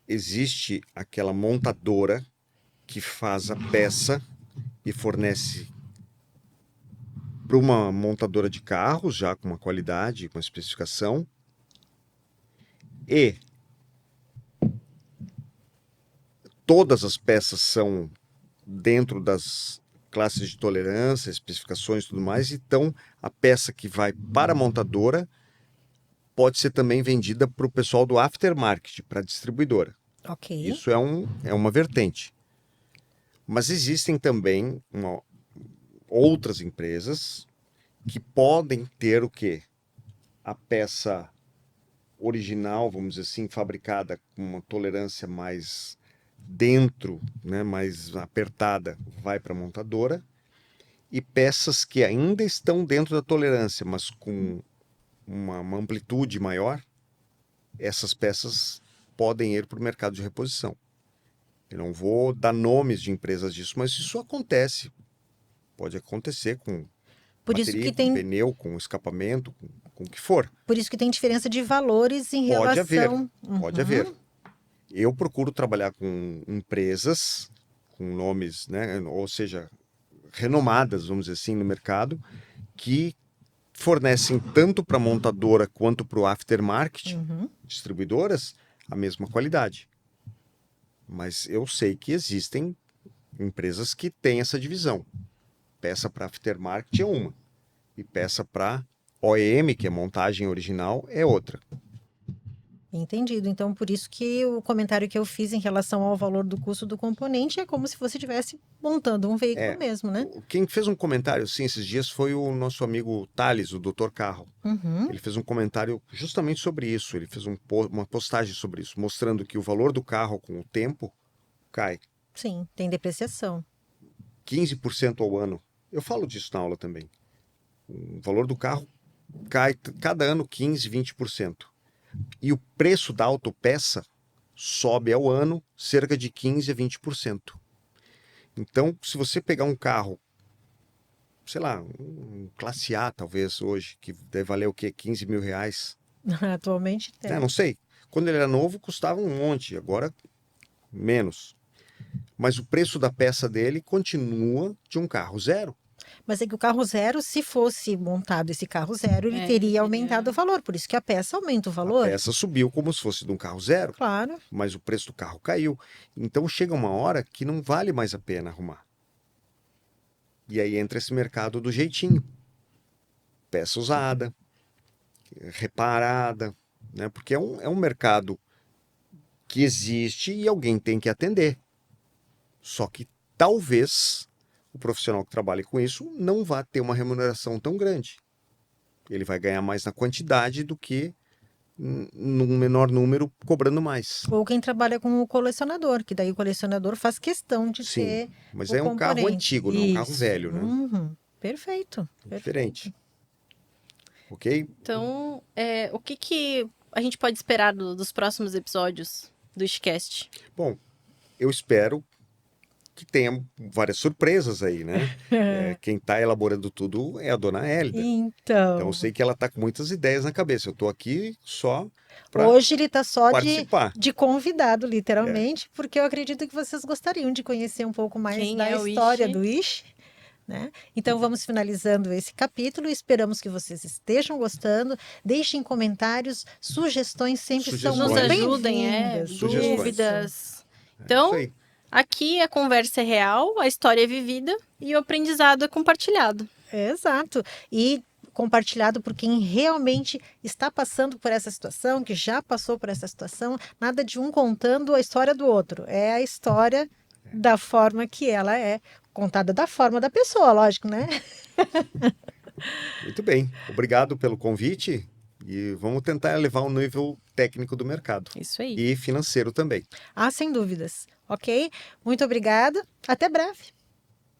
Existe aquela montadora que faz a peça e fornece para uma montadora de carros, já com uma qualidade, com uma especificação. E todas as peças são dentro das classes de tolerância, especificações e tudo mais. Então, a peça que vai para a montadora pode ser também vendida para o pessoal do aftermarket, para a distribuidora. Ok. Isso é uma vertente. Mas existem também outras empresas que podem ter o quê? A peça original, vamos dizer assim, fabricada com uma tolerância mais dentro, né, mais apertada, vai para a montadora, e peças que ainda estão dentro da tolerância, mas com uma amplitude maior, essas peças podem ir para o mercado de reposição. Eu não vou dar nomes de empresas disso, mas isso acontece. Pode acontecer com Por isso bateria, que com tem, pneu, com escapamento, com o que for. por isso que tem diferença de valores em Pode haver, relação. pode haver. Eu procuro trabalhar com empresas com nomes, né, ou seja, renomadas, vamos dizer assim, no mercado, que fornecem tanto para a montadora quanto para o aftermarket, distribuidoras, a mesma qualidade. Mas eu sei que existem empresas que têm essa divisão. Peça para aftermarket é uma, e peça para OEM, que é montagem original, é outra. Entendido. Então, por isso que o comentário que eu fiz em relação ao valor do custo do componente é como se você estivesse montando um veículo mesmo, né? Quem fez um comentário assim esses dias foi o nosso amigo Thales, o Dr. Carro. Ele fez um comentário justamente sobre isso. Ele fez uma postagem sobre isso, mostrando que o valor do carro com o tempo cai Sim, tem depreciação. 15% ao ano. Eu falo disso na aula também. O valor do carro cai cada ano 15, 20%. E o preço da autopeça sobe ao ano cerca de 15 a 20%. Então, se você pegar um carro, sei lá, um classe A talvez hoje, que deve valer o quê? 15 mil reais. Atualmente tem. Não sei. Quando ele era novo custava um monte, agora menos. Mas o preço da peça dele continua de um carro zero. Mas é que o carro zero, se fosse montado esse carro zero, ele teria aumentado o valor. Por isso que a peça aumenta o A valor. peça subiu como se fosse de um carro zero, Claro. mas o preço do carro caiu. Então chega uma hora que não vale mais a pena arrumar. E aí entra esse mercado do jeitinho. Peça usada, reparada, né? Porque é um mercado que existe e alguém tem que atender. Só que talvez o profissional que trabalhe com isso não vá ter uma remuneração tão grande. Ele vai ganhar mais na quantidade do que num menor número cobrando mais. Ou quem trabalha com o colecionador, que daí o colecionador faz questão de Sim, ter mas o é um carro componente. antigo, não é um carro Isso. velho, né? Perfeito. É diferente. Ok? Então, o que a gente pode esperar dos próximos episódios do Ishcast? Bom, eu espero que tenha várias surpresas aí, né? Quem está elaborando tudo é a dona Hélida. Então eu sei que ela está com muitas ideias na cabeça. Eu estou aqui só para hoje ele está só participar. de convidado, literalmente, porque eu acredito que vocês gostariam de conhecer um pouco mais Quem da é o história Ishi? do Ishi, né? Então vamos finalizando esse capítulo. Esperamos que vocês estejam gostando. Deixem comentários, sugestões sempre são Nos Sugestões. muito ajudem, bem-vindas. Sugestões. dúvidas. É Então, isso aí. aqui a conversa é real, a história é vivida e o aprendizado é compartilhado. Exato. E compartilhado por quem realmente está passando por essa situação, que já passou por essa situação, nada de um contando a história do outro. É a história da forma que ela é, contada da forma da pessoa, lógico, né? Muito bem. Obrigado pelo convite e vamos tentar elevar o nível técnico do mercado Isso aí. e financeiro também. Ah, sem dúvidas. Ok? Muito obrigada. Até breve.